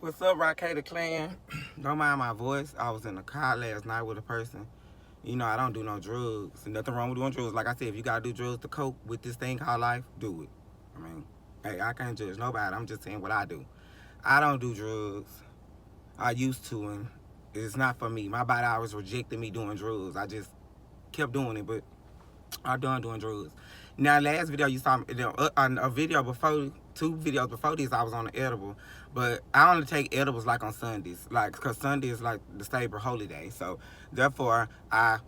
What's up, Rockada Clan? Don't mind my voice. I was in the car last night with a person. You know, I don't do no drugs. Nothing wrong with doing drugs. Like I said, if you gotta do drugs to cope with this thing called life, do it. I mean, hey, I can't judge nobody. I'm just saying what I do. I don't do drugs. I used to, and it's not for me. My body always rejected me doing drugs. I just kept doing it, but I'm done doing drugs. Now, last video you saw me, on a video before, 2 videos before this, I was on the edible. But I only take edibles like on Sundays, like because Sunday is like the stable holy day. So therefore, I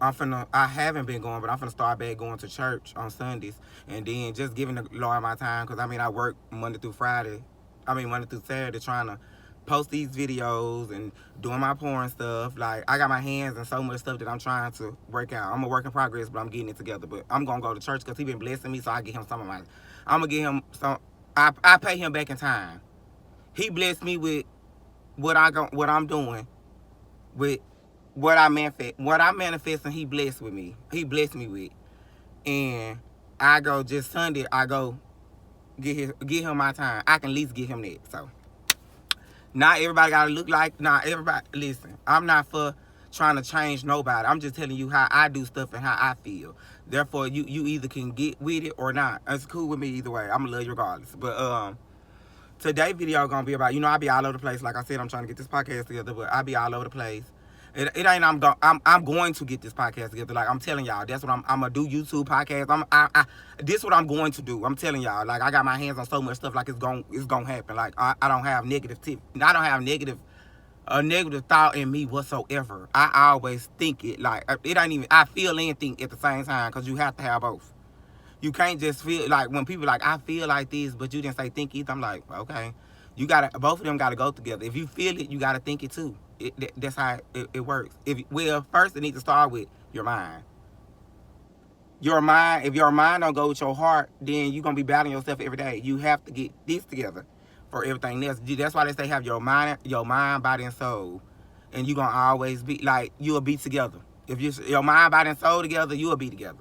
haven't been going, but I'm finna start back going to church on Sundays, and then just giving the Lord my time, because I mean I work Monday through Friday, Monday through Saturday, trying to post these videos and doing my porn stuff. Like I got my hands in so much stuff that I'm trying to work out. I'm a work in progress, but I'm getting it together. But I'm gonna go to church because he been blessing me, so I get him some of my. I'm gonna get him some. I pay him back in time. He blessed me with what I'm doing, with what I manifest, and he blessed with me. He blessed me with, and I go just Sunday. I go get him my time. I can at least get him that. So not everybody gotta look like. Not everybody. Listen, I'm not for trying to change nobody. I'm just telling you how I do stuff and how I feel. Therefore, you either can get with it or not. It's cool with me either way. I'm gonna love you regardless. But today video gonna be about, I be all over the place. Like I said, I'm trying to get this podcast together, but I be all over the place. It ain't I'm going to get this podcast together. Like I'm telling y'all, that's what I'm gonna do. YouTube podcast. This is what I'm going to do. I'm telling y'all. Like I got my hands on so much stuff. Like it's gonna happen. Like I don't have negative tip. I don't have a negative thought in me whatsoever. I always think it. Like it ain't even. I feel and think at the same time, because you have to have both. You can't just feel like when people like, I feel like this, but you didn't say think either. I'm like, okay, both of them gotta go together. If you feel it, you gotta think it too. That's how it works. First it needs to start with your mind. Your mind, if your mind don't go with your heart, then you're gonna be battling yourself every day. You have to get this together for everything else. That's why they say have your mind, body, and soul, and you're gonna always be like, you'll be together. If your mind, body, and soul together, you'll be together.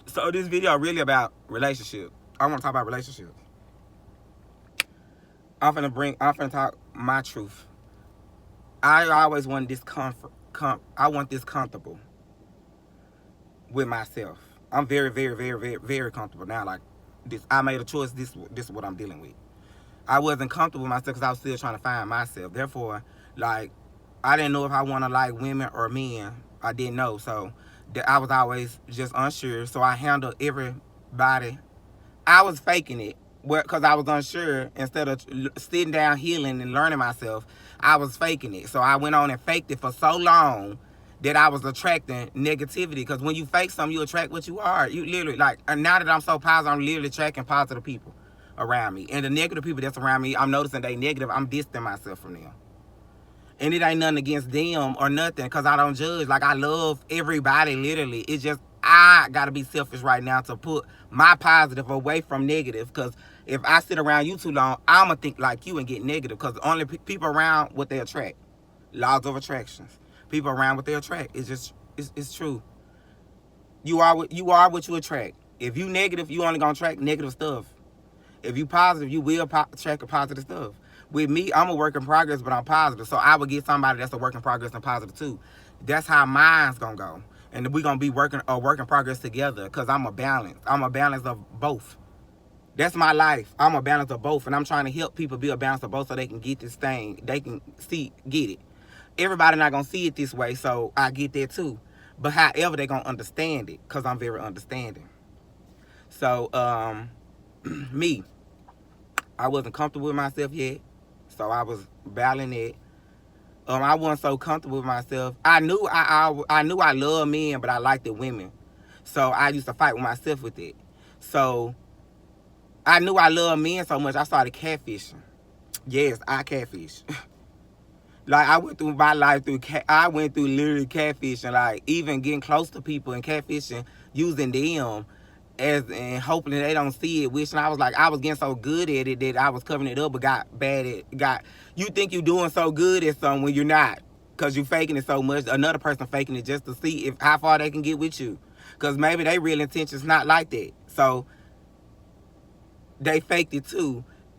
So this video really about relationship. I want to talk about relationships. I'm finna talk my truth. I always want this I want this comfortable with myself. I'm very, very, very, very, very comfortable now. Like this, I made a choice. This is what I'm dealing with. I wasn't comfortable with myself because I was still trying to find myself. Therefore, like, I didn't know if I want to like women or men. I didn't know. So I was always just unsure. So I handled everybody. I was faking it because I was unsure. Instead of sitting down, healing and learning myself, I was faking it. So I went on and faked it for so long that I was attracting negativity. Because when you fake something, you attract what you are. You literally, like, and now that I'm so positive, I'm literally attracting positive people around me. And the negative people that's around me, I'm noticing they negative. I'm distancing myself from them. And it ain't nothing against them or nothing, because I don't judge. Like, I love everybody, literally. It's just, I got to be selfish right now to put my positive away from negative, because if I sit around you too long, I'm going to think like you and get negative, because only people around what they attract. Laws of attractions. People around what they attract. It's just, it's true. You are what you attract. If you negative, you only going to attract negative stuff. If you positive, you will attract positive stuff. With me, I'm a work in progress, but I'm positive. So I would get somebody that's a work in progress and positive too. That's how mine's gonna go. And we're gonna be a work in progress together, because I'm a balance. I'm a balance of both. That's my life. I'm a balance of both. And I'm trying to help people be a balance of both so they can get this thing. They can get it. Everybody not gonna see it this way, so I get that too. But however, they gonna understand it, because I'm very understanding. So, me, I wasn't comfortable with myself yet. So I was battling it. I wasn't so comfortable with myself. I knew I loved men, but I liked the women. So I used to fight with myself with it. So I knew I loved men so much, I started catfishing. Yes, I catfish. Like, I went through my life I went through literally catfishing, like even getting close to people and catfishing, using them and hoping that they don't see it. Wishing I was getting so good at it that I was covering it up, but got bad at. You think you're doing so good at something when you're not, because you faking it so much. Another person faking it just to see how far they can get with you, because maybe they real intentions not like that. So they faked it too.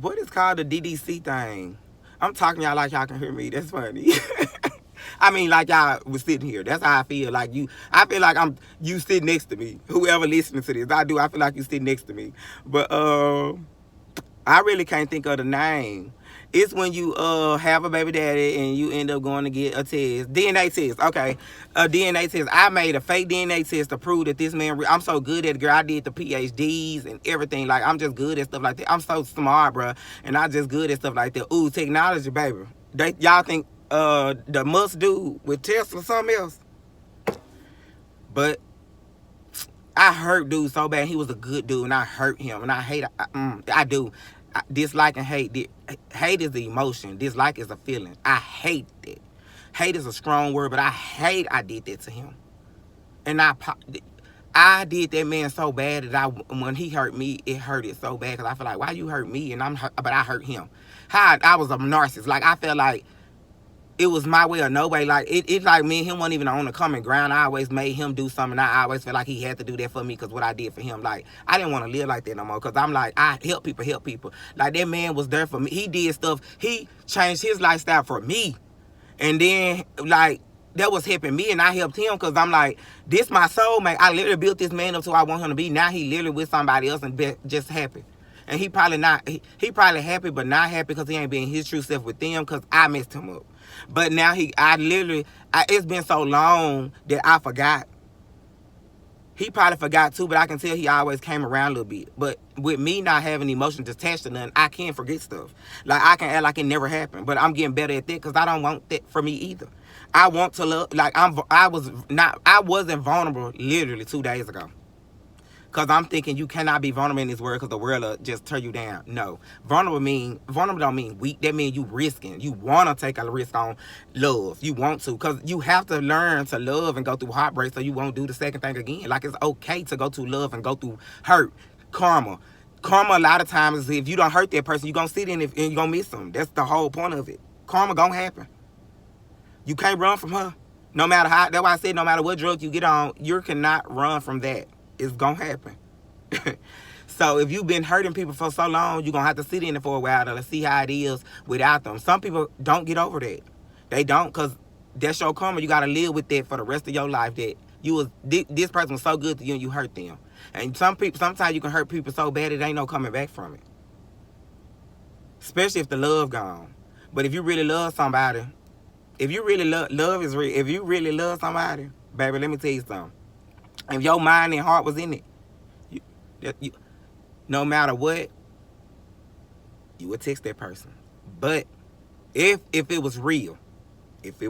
what is called the DDC thing? I'm talking to y'all like y'all can hear me. That's funny. I mean, like y'all was sitting here. That's how I feel. Like you, I feel like you sitting next to me. Whoever listening to this, I do. I feel like you sitting next to me. But I really can't think of the name. It's when you have a baby daddy and you end up going to get a test, DNA test. Okay, a DNA test. I made a fake DNA test to prove that this man. I'm so good at it, girl. I did the PhDs and everything. Like I'm just good at stuff like that. I'm so smart, bro, and I just good at stuff like that. Ooh, technology, baby. Y'all think the Musk dude with Tesla or something else? But I hurt dude so bad. He was a good dude, and I hurt him, and I hate. I do. Dislike and hate. Hate is the emotion. Dislike is a feeling. I hate it. Hate is a strong word, but I hate I did that to him. And I did that man so bad that when he hurt me, it hurted so bad because I feel like, why you hurt me? And but I hurt him. I was a narcissist. Like I felt like it was my way or no way. Like it's like me and him wasn't even on the common ground. I always made him do something. I always felt like he had to do that for me because what I did for him. Like I didn't want to live like that no more because I'm like, I help people. Like that man was there for me. He did stuff. He changed his lifestyle for me. And then like that was helping me and I helped him because I'm like, this my soulmate. I literally built this man up to who I want him to be. Now he literally with somebody else and just happy. And he probably not, he probably happy but not happy because he ain't being his true self with them because I messed him up. But now it's been so long that I forgot. He probably forgot too, but I can tell he always came around a little bit. But with me not having emotions attached to nothing, I can't forget stuff. Like I can act like it never happened, but I'm getting better at that because I don't want that for me either. I want to love, like I wasn't vulnerable literally 2 days ago. Because I'm thinking you cannot be vulnerable in this world because the world will just tear you down. No. Vulnerable don't mean weak. That means you risking. You want to take a risk on love. You want to. Because you have to learn to love and go through heartbreak so you won't do the second thing again. Like it's okay to go through love and go through hurt. Karma. Karma a lot of times is if you don't hurt that person, you're going to sit in it and you're going to miss them. That's the whole point of it. Karma going to happen. You can't run from her. No matter how. That's why I said no matter what drug you get on, you cannot run from that. It's gonna happen. So if you've been hurting people for so long, you're gonna have to sit in it for a while to see how it is without them. Some people don't get over that. They don't, because that's your karma. You gotta live with that for the rest of your life. That this person was so good to you and you hurt them. And sometimes you can hurt people so bad it ain't no coming back from it. Especially if the love gone. But if you really love somebody, if you really love is real. If you really love somebody, baby, let me tell you something. If your mind and heart was in it, no matter what, you would text that person. But if it was real, if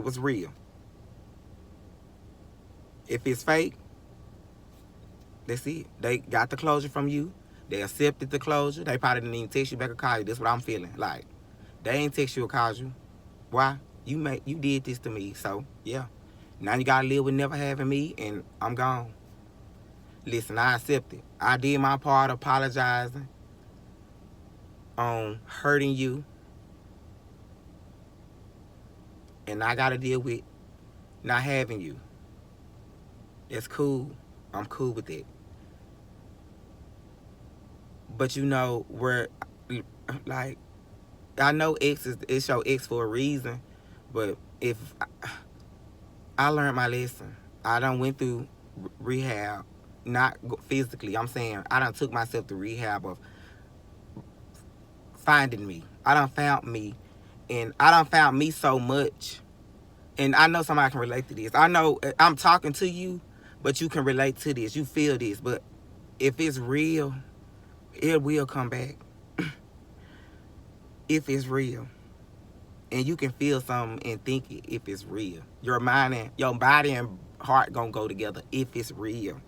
it's fake, that's it. They got the closure from you. They accepted the closure. They probably didn't even text you back or call you. That's what I'm feeling. Like, they ain't text you or call you. Why? You did this to me. So, yeah. Now you got to live with never having me, and I'm gone. Listen, I accept it. I did my part apologizing on hurting you. And I got to deal with not having you. That's cool. I'm cool with it. But you know, like, I know it's your ex for a reason. But if I learned my lesson, I done went through rehab. Not physically, I'm saying I done took myself to rehab of finding me. I done found me, and I done found me so much. And I know somebody can relate to this. I know I'm talking to you, but you can relate to this. You feel this, but if it's real, it will come back. If it's real, and you can feel something and think it if it's real. Your mind and your body and heart gonna go together if it's real.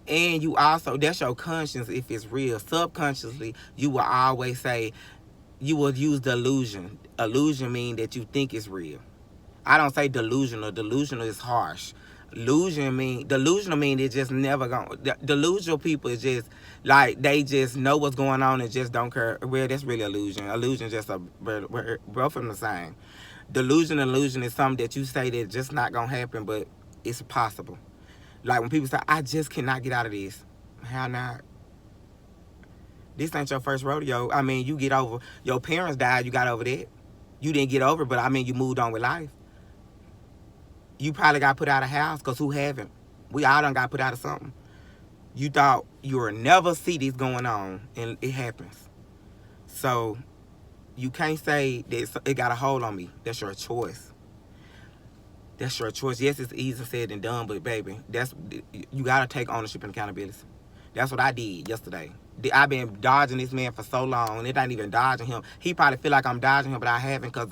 And you also, that's your conscience if it's real. Subconsciously, you will always say, you will use delusion. Illusion mean that you think it's real. I don't say delusional. Delusional is harsh. Delusional mean it just never going. Delusional people is just like they just know what's going on and just don't care. Well, that's really illusion. Illusion just we're both of them the same. Delusion and illusion is something that you say that just not gonna happen, but it's possible. Like when people say, I just cannot get out of this. How not? This ain't your first rodeo. I mean, you get over, your parents died, you got over that. You didn't get over it, but I mean, you moved on with life. You probably got put out of house, because who haven't? We all done got put out of something. You thought you would never see this going on, and it happens. So you can't say that it got a hold on me. That's your choice. That's your choice. Yes, it's easier said than done, but baby, you gotta take ownership and accountability. That's what I did yesterday. I've been dodging this man for so long, and it ain't even dodging him. He probably feel like I'm dodging him, but I haven't, because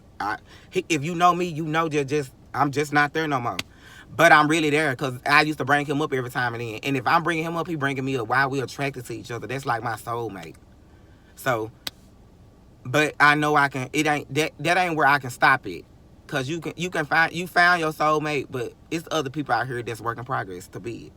if you know me, you know I'm just not there no more. But I'm really there, because I used to bring him up every time and then. And if I'm bringing him up, he bringing me up. Why we attracted to each other? That's like my soulmate. So, but I know I can. It ain't that ain't where I can stop it, because you found your soulmate, but it's other people out here that's work in progress to be it.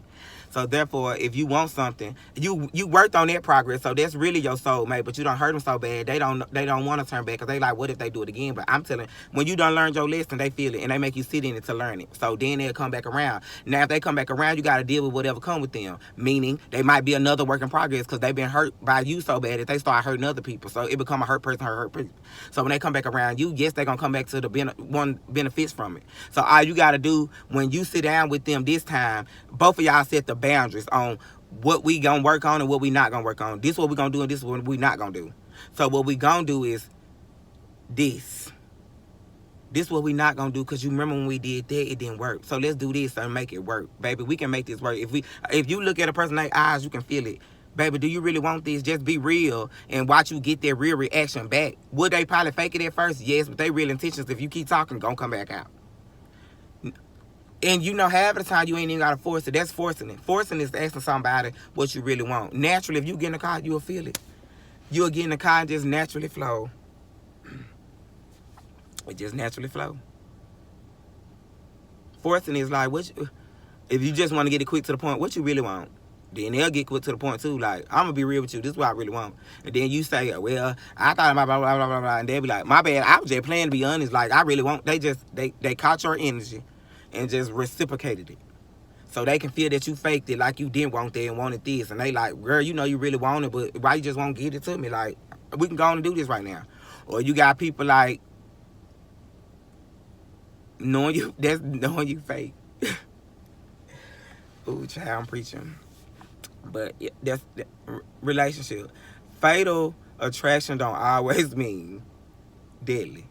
So therefore, if you want something, you worked on that progress, so that's really your soulmate. But you don't hurt them so bad, they don't want to turn back, because they like, what if they do it again? But I'm telling, when you done learned your lesson, they feel it, and they make you sit in it to learn it. So then they'll come back around. Now if they come back around, you got to deal with whatever come with them. Meaning they might be another work in progress, because they've been hurt by you so bad that they start hurting other people. So it become a hurt person, hurt people. So when they come back around you, yes, they're gonna come back to the one benefits from it. So all you got to do when you sit down with them this time, both of y'all set the boundaries on what we gonna work on and what we not gonna work on. This is what we gonna do, and this is what we not gonna do. So what we gonna do is this. This is what we not gonna do, because you remember when we did that, it didn't work. So let's do this and make it work. Baby, we can make this work. If you look at a person in their eyes, you can feel it. Baby, do you really want this? Just be real and watch you get their real reaction back. Would they probably fake it at first? Yes, but they real intentions, if you keep talking, gonna come back out. And you know, half of the time you ain't even gotta force it. That's forcing it. Forcing is asking somebody what you really want. Naturally, if you get in the car, you'll feel it. You'll get in the car and just naturally flow. It just naturally flow. Forcing is like, if you just want to get it quick to the point, what you really want? Then they'll get quick to the point too. Like, I'm gonna be real with you. This is what I really want. And then you say, well, I thought about blah, blah, blah, blah, blah. And they'll be like, my bad. I was just playing, to be honest. Like, I really want. They caught your energy and just reciprocated it. So they can feel that you faked it, like you didn't want that and wanted this. And they like, girl, you know you really want it, but why you just won't give it to me? Like, we can go on and do this right now. Or you got people like, knowing you fake. Ooh, child, I'm preaching. But yeah, that's relationship. Fatal attraction don't always mean deadly.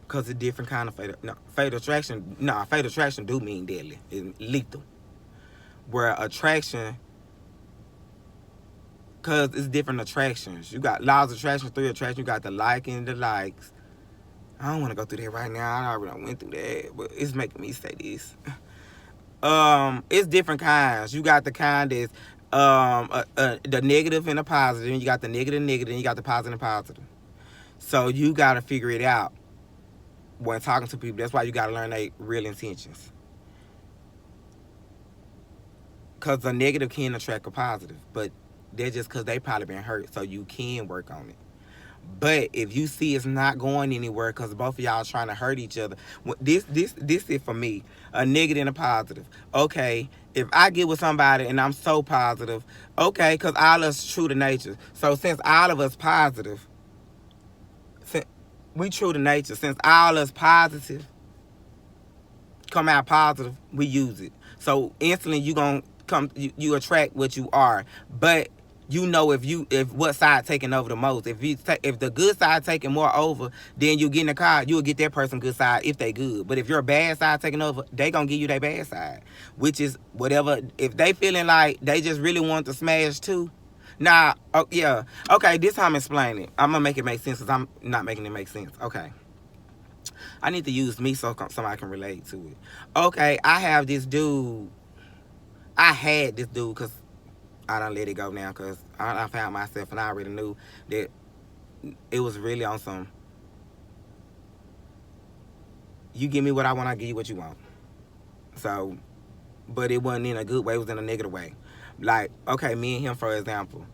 Because it's different kind of fatal attraction do mean deadly. It's lethal. Where attraction, because it's different attractions. You got laws of attraction, 3 attraction. You got the liking, the likes. I don't want to go through that right now. I already went through that, but it's making me say this. It's different kinds. You got the kind that's the negative and the positive, and you got the negative, and you got the positive. So you got to figure it out when talking to people. That's why you got to learn their real intentions. Because the negative can attract a positive, but that's just because they probably been hurt, so you can work on it. But if you see it's not going anywhere because both of y'all are trying to hurt each other, this is for me, a negative and a positive. Okay, if I get with somebody and I'm so positive, okay, because all of us true to nature. So since all of us positive, we true to nature. Since all of us positive, come out positive, we use it. So instantly you attract what you are. But you know if what side taking over the most. If the good side taking more over, then you get in the car, you'll get that person good side if they good. But if your bad side taking over, they gonna give you their bad side, which is whatever. If they feeling like they just really want to smash too. Nah, oh yeah, okay. This how I'm explaining it. I'm gonna make it make sense because I'm not making it make sense. Okay. I need to use me so somebody can relate to it. Okay, I had this dude because I done let it go now because I found myself and I already knew that it was really on some, you give me what I want, I give you what you want. So, but it wasn't in a good way, it was in a negative way. Like, okay, me and him, for example,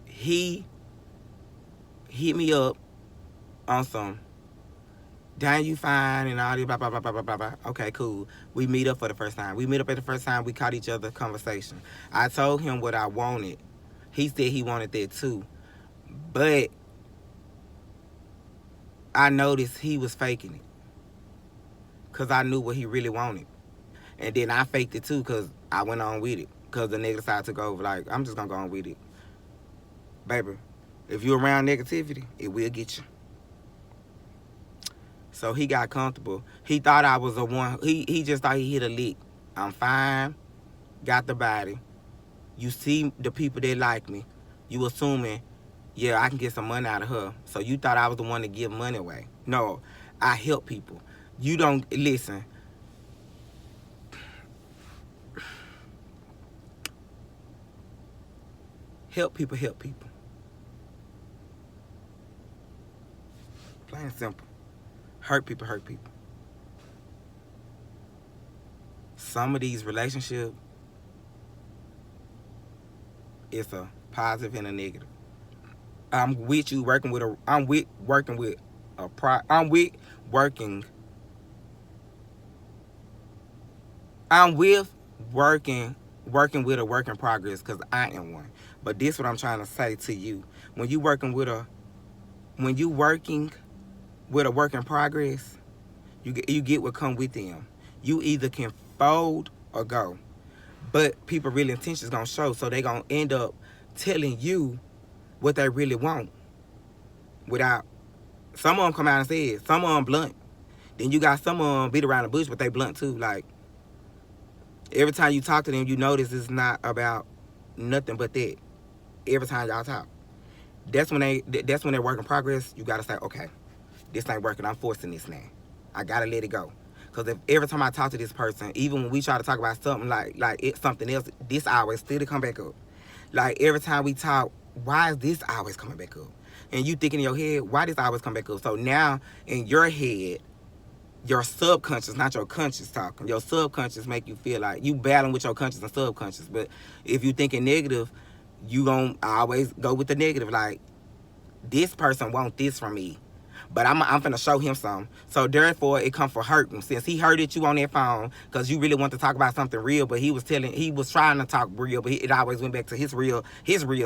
he hit me up on some, Dang, you fine and all this, blah, blah, blah, blah, blah, blah, blah. Okay, cool. We meet up for the first time. We meet up at the first time. We caught each other conversation. I told him what I wanted. He said he wanted that too. But I noticed he was faking it. Because I knew what he really wanted. And then I faked it too because I went on with it. Because the negative side took over. Like, I'm just going to go on with it. Baby, if you're around negativity, it will get you. So he got comfortable. He thought I was the one. He just thought he hit a lick. I'm fine. Got the body. You see the people that like me. You assuming, yeah, I can get some money out of her. So you thought I was the one to give money away. No, I help people. You don't, listen. Help people, help people. Plain and simple. Hurt people, hurt people. Some of these relationships, it's a positive and a negative. I'm with you working with a. I'm with working with a. I'm with working. I'm with working with a work in progress because I am one. But this is what I'm trying to say to you. When you working with a work in progress, you get what come with them. You either can fold or go. But people real intentions gonna show, so they gonna end up telling you what they really want. Without some of them come out and say it, some of them blunt. Then you got some of them beat around the bush, but they blunt too. Like every time you talk to them, you notice it's not about nothing but that. Every time y'all talk, that's when they're work in progress. You gotta say, okay, this ain't working. I'm forcing this now. I gotta let it go. Cause if every time I talk to this person, even when we try to talk about something like it's something else, this always still to come back up. Like every time we talk, why is this always coming back up? And you think in your head, why this always come back up? So now in your head, your subconscious, not your conscious talking, your subconscious make you feel like you battling with your conscious and subconscious. But if you thinking negative, you gonna always go with the negative. Like this person want this from me, but I'm finna show him something. So therefore, it come for hurting. Since he hurted you on that phone, cause you really want to talk about something real, but he was trying to talk real, but it always went back to his real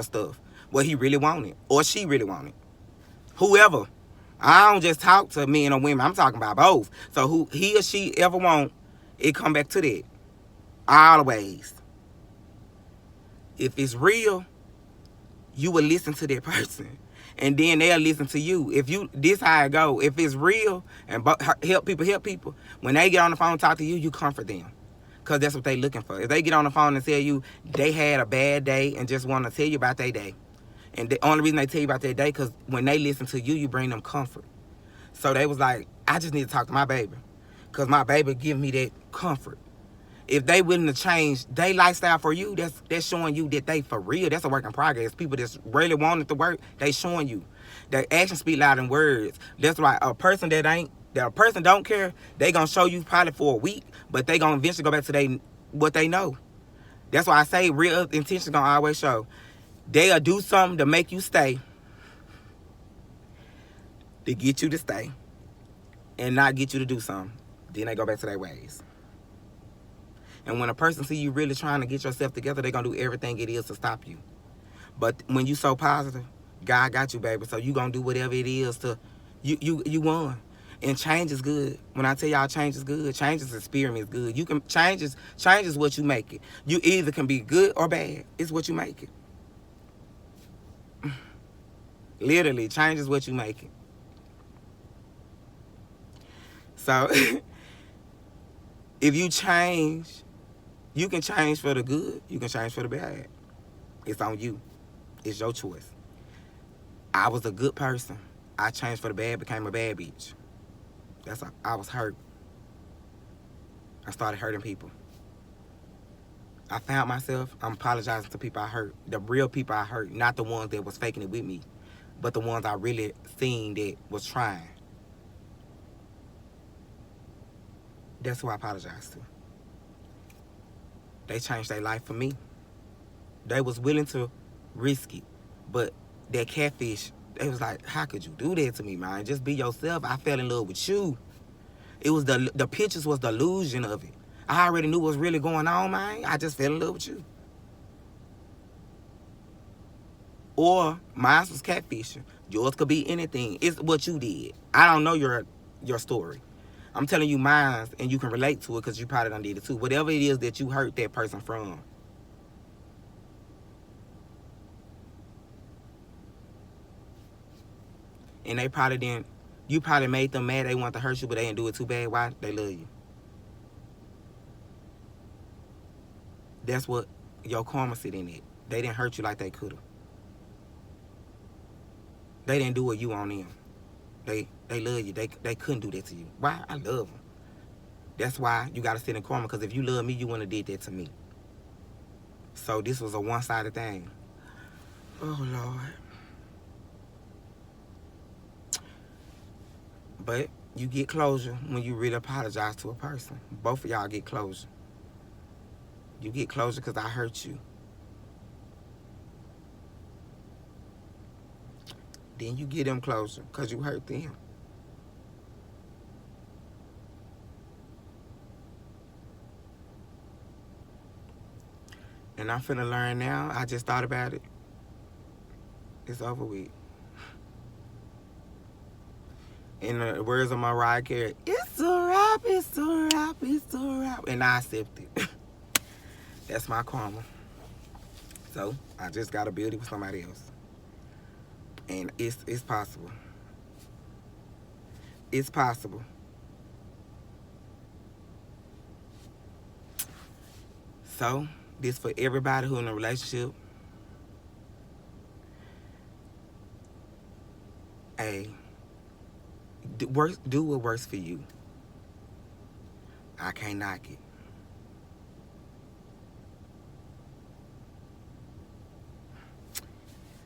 stuff, what he really wanted or she really wanted. Whoever. I don't just talk to men or women. I'm talking about both. So who he or she ever want, it come back to that. Always. If it's real, you will listen to that person. And then they'll listen to you. If you, this how it go. If it's real and help people, when they get on the phone and talk to you, you comfort them. Because that's what they looking for. If they get on the phone and tell you they had a bad day and just want to tell you about their day. And the only reason they tell you about their day, because when they listen to you, you bring them comfort. So they was like, I just need to talk to my baby. Because my baby give me that comfort. If they willing to change their lifestyle for you, that's showing you that they for real. That's a work in progress. People that's really wanted to work, they showing you. Their actions speak louder than words. That's why a person that a person don't care, they gonna show you probably for a week, but they gonna eventually go back to what they know. That's why I say real intentions gonna always show. They'll do something to make you stay, to get you to stay, and not get you to do something. Then they go back to their ways. And when a person see you really trying to get yourself together, they're going to do everything it is to stop you. But when you so positive, God got you, baby. So you going to do whatever it is to, you won. And change is good. When I tell y'all change is good, change is experiment is good. You can, change is what you make it. You either can be good or bad. It's what you make it. Literally, change is what you make it. So, if you change, you can change for the good. You can change for the bad. It's on you. It's your choice. I was a good person. I changed for the bad, became a bad bitch. I was hurt. I started hurting people. I found myself, I'm apologizing to people I hurt. The real people I hurt, not the ones that was faking it with me, but the ones I really seen that was trying. That's who I apologize to. They changed their life for me. They was willing to risk it. But that catfish They was like, how could you do that to me, man? Just be yourself. I fell in love with you. It was the pictures was the illusion of it. I already knew what was really going on, man. I just fell in love with you. Or mine was catfishing. Yours could be anything. It's what you did. I don't know your story. I'm telling you mine, and you can relate to it because you probably done did it too. Whatever it is that you hurt that person from. And they probably didn't, you probably made them mad. They want to hurt you, but they didn't do it too bad. Why? They love you. That's what your karma sit in it. They didn't hurt you like they could have. They didn't do what you on them. They love you. They couldn't do that to you. Why? I love them. That's why you got to sit in karma, because if you love me, you wouldn't have did that to me. So this was a one-sided thing. Oh, Lord. But you get closure when you really apologize to a person. Both of y'all get closure. You get closure because I hurt you. Then you get them closure because you hurt them. And I'm finna learn now. I just thought about it. It's over with. In the words of Mariah Carey, it's a wrap, it's a wrap, it's a wrap. And I accept it. That's my karma. So I just gotta build it with somebody else. And it's possible. It's possible. So this for everybody who in a relationship. Hey, do what works for you. I can't knock it.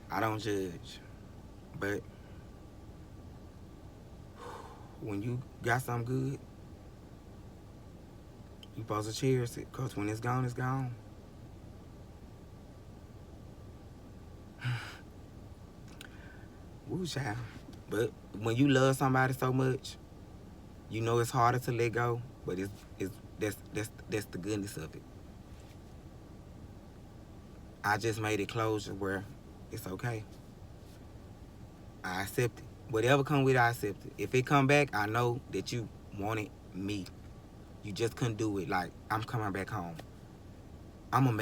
I don't judge. But when you got something good, you supposed to cherish it, because when it's gone, it's gone. Woo, child. But when you love somebody so much, you know it's harder to let go, but that's the goodness of it. I just made it closure where it's okay. I accept it. Whatever come with it, I accept it. If it come back, I know that you wanted me. You just couldn't do it. Like, I'm coming back home. I come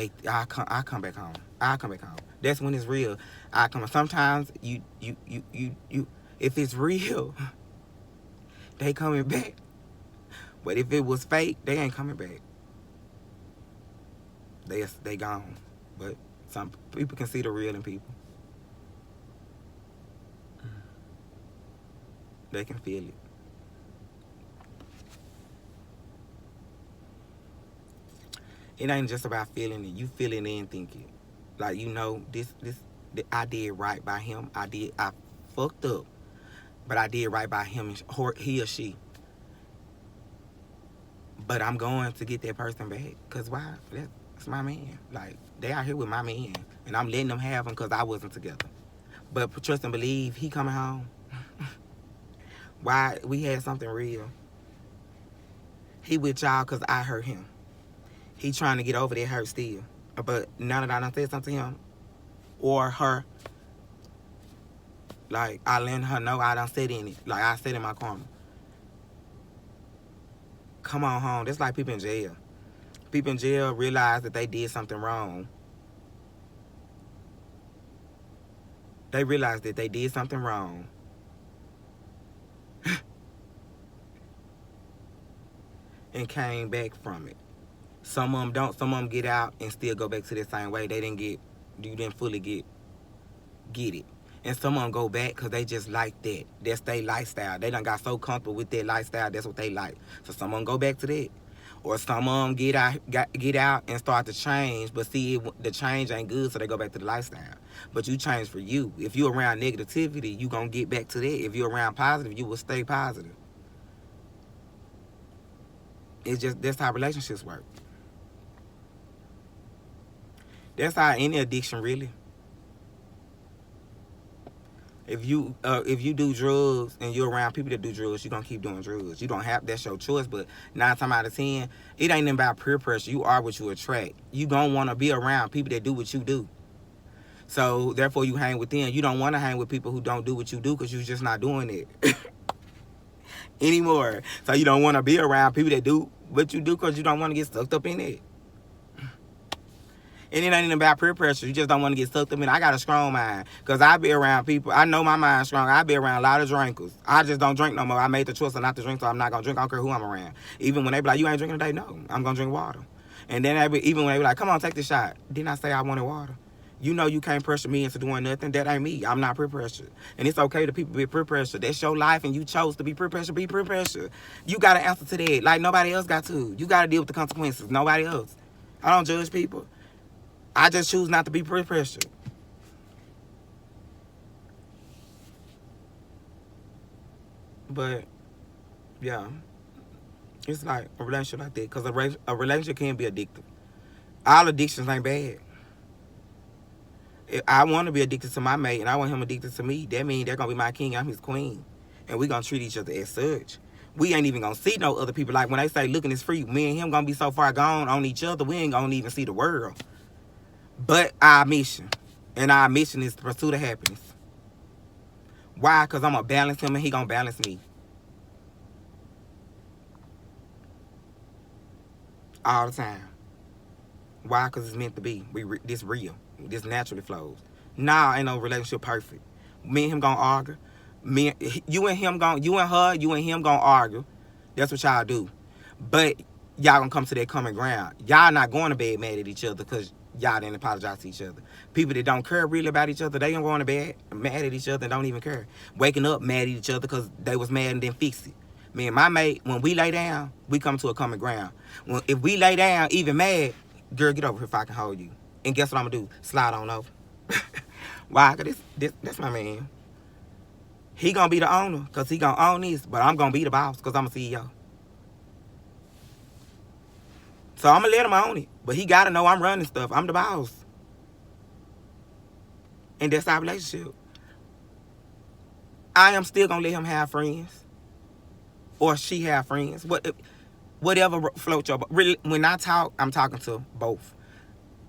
back home. I come back home. That's when it's real. I come. Sometimes you if it's real, they coming back. But if it was fake, they ain't coming back. They gone. But some people can see the real in people. They can feel it. It ain't just about feeling it. You feel it and think it. Like, you know, this I did right by him. I fucked up, but I did right by him, he or she. But I'm going to get that person back. Because why? That's my man. Like, they out here with my man. And I'm letting them have him because I wasn't together. But trust and believe, he coming home. Why? We had something real. He with y'all because I hurt him. He trying to get over that hurt still. But now that I done said something to him or her, like, I letting her know I done said in it. Like, I said in my karma. Come on home. That's like people in jail. People in jail realize that they did something wrong. They realize that they did something wrong. And came back from it. Some of them don't. Some of them get out and still go back to the same way. You didn't fully get it. And some of them go back because they just like that. That's their lifestyle. They done got so comfortable with their lifestyle. That's what they like. So some of them go back to that. Or some of them get out and start to change, but see the change ain't good, so they go back to the lifestyle. But you change for you. If you around negativity, you gonna get back to that. If you around positive, you will stay positive. It's just, that's how relationships work. That's how any addiction really. If you do drugs and you're around people that do drugs, you're gonna keep doing drugs. You don't have, that's your choice. But 9 times out of 10, it ain't even about peer pressure. You are what you attract. You don't want to be around people that do what you do. So therefore, you hang with them. You don't want to hang with people who don't do what you do because you're just not doing it anymore. So you don't want to be around people that do what you do because you don't want to get sucked up in it. And it ain't even about peer pressure. You just don't want to get sucked up in it. I got a strong mind because I be around people. I know my mind's strong. I be around a lot of drinkers. I just don't drink no more. I made the choice not to drink, so I'm not going to drink. I don't care who I'm around. Even when they be like, you ain't drinking today? No, I'm going to drink water. And then even when they be like, come on, take this shot. Didn't I say I wanted water? You know you can't pressure me into doing nothing. That ain't me. I'm not peer pressure. And it's okay to people be peer pressure. That's your life and you chose to be peer pressure. Be peer pressure. You got to answer to that like nobody else got to. You got to deal with the consequences. Nobody else. I don't judge people. I just choose not to be peer pressure. But, yeah. It's like a relationship like that. Because a relationship can be addictive. All addictions ain't bad. If I want to be addicted to my mate and I want him addicted to me, that means they're going to be my king, I'm his queen. And we going to treat each other as such. We ain't even going to see no other people. Like when they say looking is free, me and him going to be so far gone on each other, we ain't going to even see the world. But our mission. And our mission is the pursuit of happiness. Why? Because I'm going to balance him and he going to balance me. All the time. Why? Because it's meant to be. This real. This naturally flows. Nah, ain't no relationship perfect. Me and him gonna argue. You and him gonna argue. That's what y'all do. But y'all gonna come to that common ground. Y'all not going to bed mad at each other because y'all didn't apologize to each other. People that don't care really about each other, they don't go to bed mad at each other and don't even care. Waking up mad at each other because they was mad and didn't fix it. Me and my mate, when we lay down, we come to a common ground. If we lay down even mad, girl, get over here if I can hold you. And guess what I'm going to do? Slide on over. Why? Because that's my man. He going to be the owner because he going to own this. But I'm going to be the boss because I'm a CEO. So I'm going to let him own it. But he got to know I'm running stuff. I'm the boss. And that's our relationship. I am still going to let him have friends. Or she have friends. Whatever floats your boat. Really, when I talk, I'm talking to both.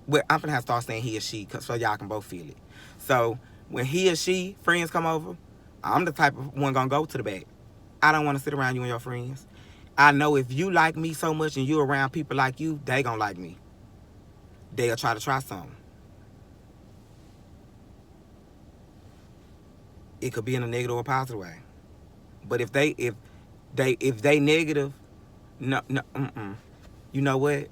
I'm going to have to start saying he or she so y'all can both feel it. So when he or she, friends come over, I'm the type of one going to go to the back. I don't want to sit around you and your friends. I know if you like me so much and you're around people like you, they going to like me. They'll try something. It could be in a negative or positive way. But if they negative, no, you know what?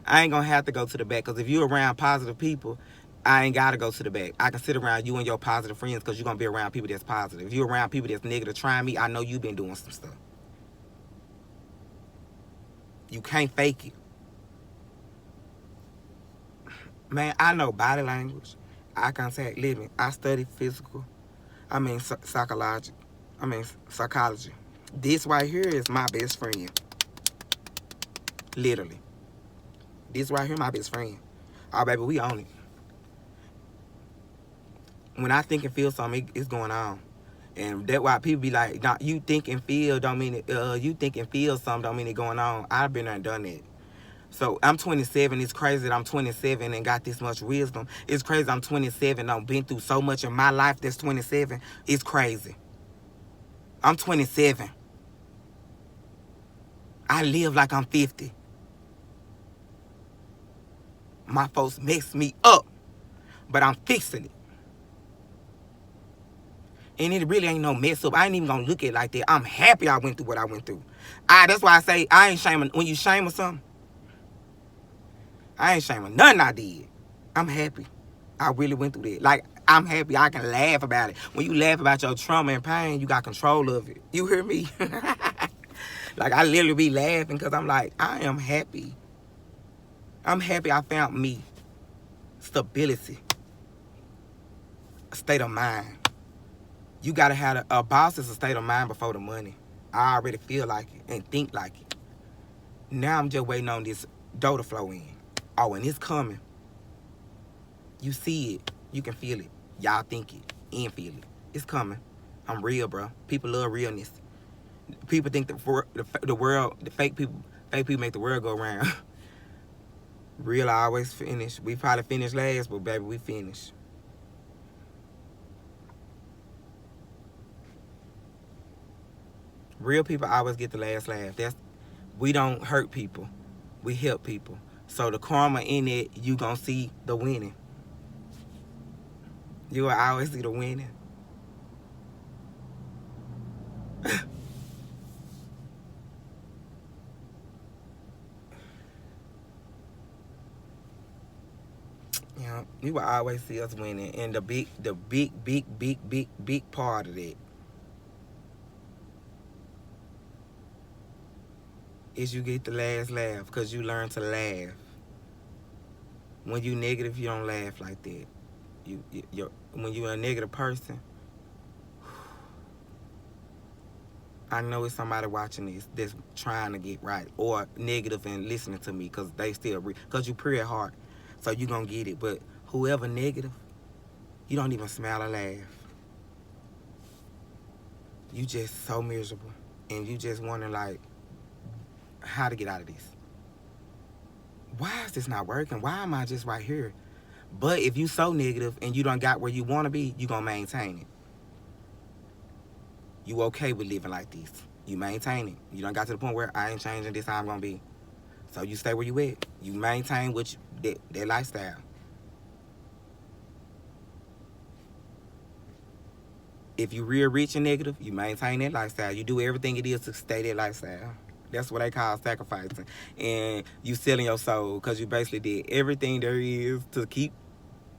I ain't gonna have to go to the back because if you're around positive people, I ain't gotta go to the back. I can sit around you and your positive friends because you're gonna be around people that's positive. If you're around people that's negative trying me, I know you've been doing some stuff. You can't fake it. Man, I know body language, eye contact, living. I study psychology. This right here is my best friend. Literally. This right here, my best friend. Oh, baby, we own it. When I think and feel something, it's going on. And that's why people be like, nah, you think and feel don't mean it, you think and feel something don't mean it going on. I've been there and done that. So I'm 27. It's crazy that I'm 27 and got this much wisdom. It's crazy I'm 27. I've been through so much in my life that's 27. It's crazy. I'm 27. I live like I'm 50. My folks mess me up, but I'm fixing it. And it really ain't no mess up. I ain't even gonna look at it like that. I'm happy I went through what I went through. That's why I say I ain't shaming. When you shame or something, I ain't shaming nothing I did. I'm happy I really went through that. Like, I'm happy I can laugh about it. When you laugh about your trauma and pain, you got control of it. You hear me? Like, I literally be laughing because I'm like, I am happy. I'm happy I found me. Stability. A state of mind. You got to have a boss is a state of mind before the money. I already feel like it and think like it. Now I'm just waiting on this dough to flow in. Oh, and it's coming. You see it. You can feel it. Y'all think it. and feel it. It's coming. I'm real, bro. People love realness. People think the world, the fake people make the world go round. Real always finish. We probably finish last, but baby, we finish. Real people always get the last laugh. We don't hurt people. We help people. So the karma in it, you gonna see the winning. You will always see the winning. Yeah, you will always see us winning. And the big part of that is you get the last laugh because you learn to laugh. When you negative, you don't laugh like that. When you're a negative person, I know it's somebody watching this that's trying to get right or negative and listening to me because they still because you pray hard, so you gonna get it. But whoever negative, you don't even smile or laugh. You just so miserable, and you just wondering like how to get out of this. Why is this not working? Why am I just right here? But if you so negative and you don't got where you want to be, you gonna maintain it. You okay with living like this. You maintain it. You done got to the point where I ain't changing this how I'm gonna be. So you stay where you at. You maintain that lifestyle. If you real rich and negative, you maintain that lifestyle. You do everything it is to stay that lifestyle. That's what they call sacrificing. And you selling your soul because you basically did everything there is to keep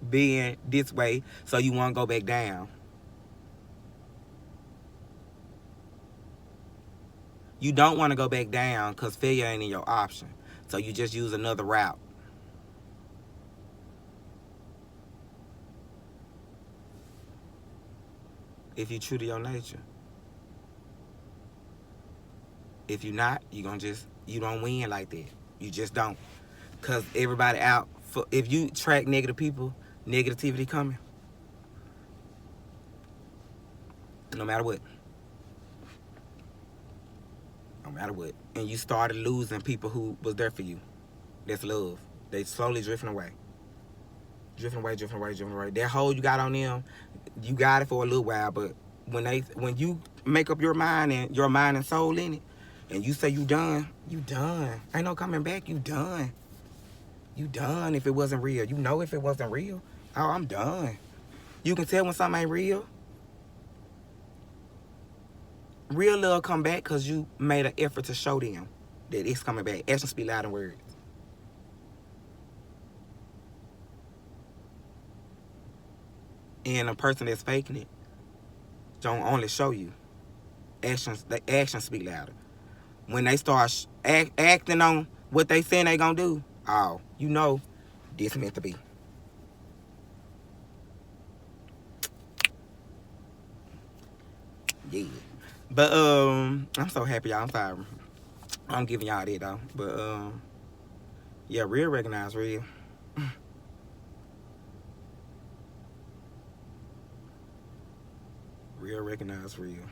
being this way so you won't go back down. You don't want to go back down because failure ain't in your option. So you just use another route. If you true to your nature. If you not, you don't win like that. You just don't. Because everybody out, if you track negative people, negativity coming. No matter what. No matter what. And you started losing people who was there for you. That's love. They slowly drifting away. Drifting away. That hole you got on them, you got it for a little while, but when you make up your mind and soul in it, and you say you done. Ain't no coming back, you done. You done if it wasn't real. You know if it wasn't real. Oh, I'm done. You can tell when something ain't real. Real love come back because you made an effort to show them that it's coming back. Actions speak louder than words. And a person that's faking it don't only show you. The actions speak louder. When they start acting on what they saying they gonna do, oh, you know this meant to be. Yeah. But I'm so happy, y'all. I'm sorry. I'm giving y'all that though. But yeah, real recognize real. Real recognize real.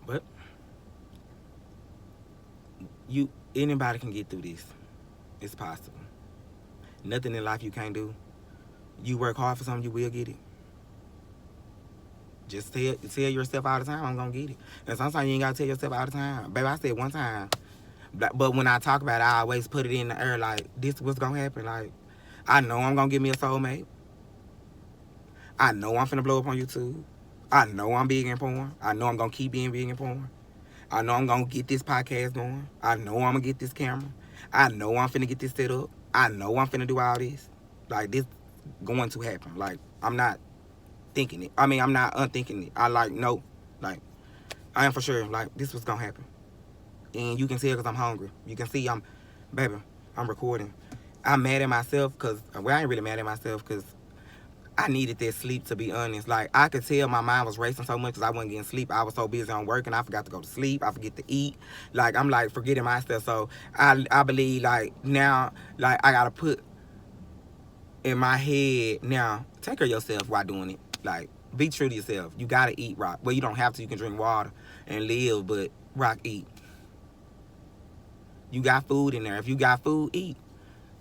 But anybody can get through this. It's possible. Nothing in life you can't do. You work hard for something, you will get it. Just tell yourself all the time, I'm gonna get it. And sometimes you ain't gotta tell yourself all the time. Baby, I said one time. But when I talk about it, I always put it in the air like, this what's gonna happen. Like, I know I'm gonna get me a soulmate. I know I'm finna blow up on YouTube. I know I'm big in porn. I know I'm gonna keep being big in porn. I know I'm gonna get this podcast going. I know I'm gonna get this camera. I know I'm finna get this set up. I know I'm finna do all this. Like, this going to happen. Like, I'm not thinking it. I mean, I'm not unthinking it. I know. Like, I am for sure. Like, this was gonna happen. And you can tell because I'm hungry. You can see I'm recording. I'm mad at myself because, well, I ain't really mad at myself because I needed that sleep, to be honest. Like, I could tell my mind was racing so much because I wasn't getting sleep. I was so busy on work and I forgot to go to sleep. I forget to eat. Like, I'm like forgetting myself. So I believe like now, like I gotta put in my head now, take care of yourself while doing it. Like, be true to yourself. You gotta eat, Rock. Well, you don't have to. You can drink water and live, but Rock, eat. You got food in there. If you got food, eat.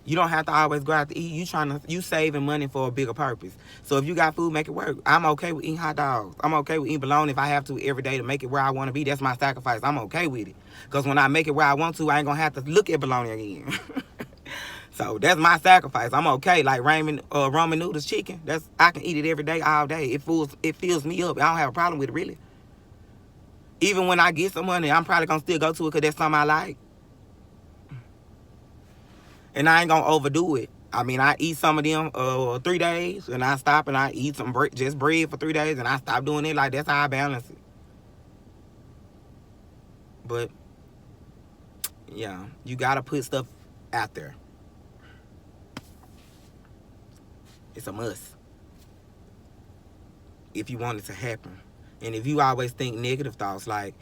You don't have to always go out to eat. You saving money for a bigger purpose. So if you got food, make it work. I'm okay with eating hot dogs. I'm okay with eating bologna if I have to every day to make it where I want to be. That's my sacrifice. I'm okay with it. Because when I make it where I want to, I ain't going to have to look at bologna again. So that's my sacrifice. I'm okay. Like ramen noodles, chicken. I can eat it every day, all day. It fills me up. I don't have a problem with it, really. Even when I get some money, I'm probably going to still go to it because that's something I like. And I ain't gonna overdo it. I mean, I eat some of them 3 days, and I stop and I eat some just bread for 3 days, and I stop doing it. Like, that's how I balance it. But yeah, you gotta put stuff out there. It's a must if you want it to happen. And if you always think negative thoughts like,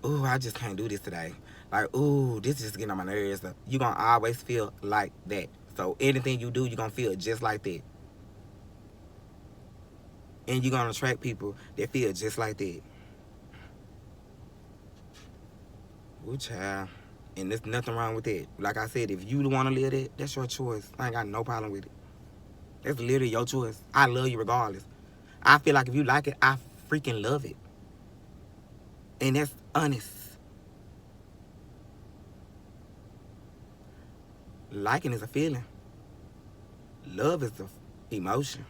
"Ooh, I just can't do this today," like, "Ooh, this is just getting on my nerves," you're gonna always feel like that. So anything you do, you're gonna feel just like that. And you're gonna attract people that feel just like that. Ooh, child. And there's nothing wrong with that. Like I said, if you want to live that, that's your choice. I ain't got no problem with it. That's literally your choice. I love you regardless. I feel like if you like it, I freaking love it. And that's honest. Liking is a feeling. Love is an emotion.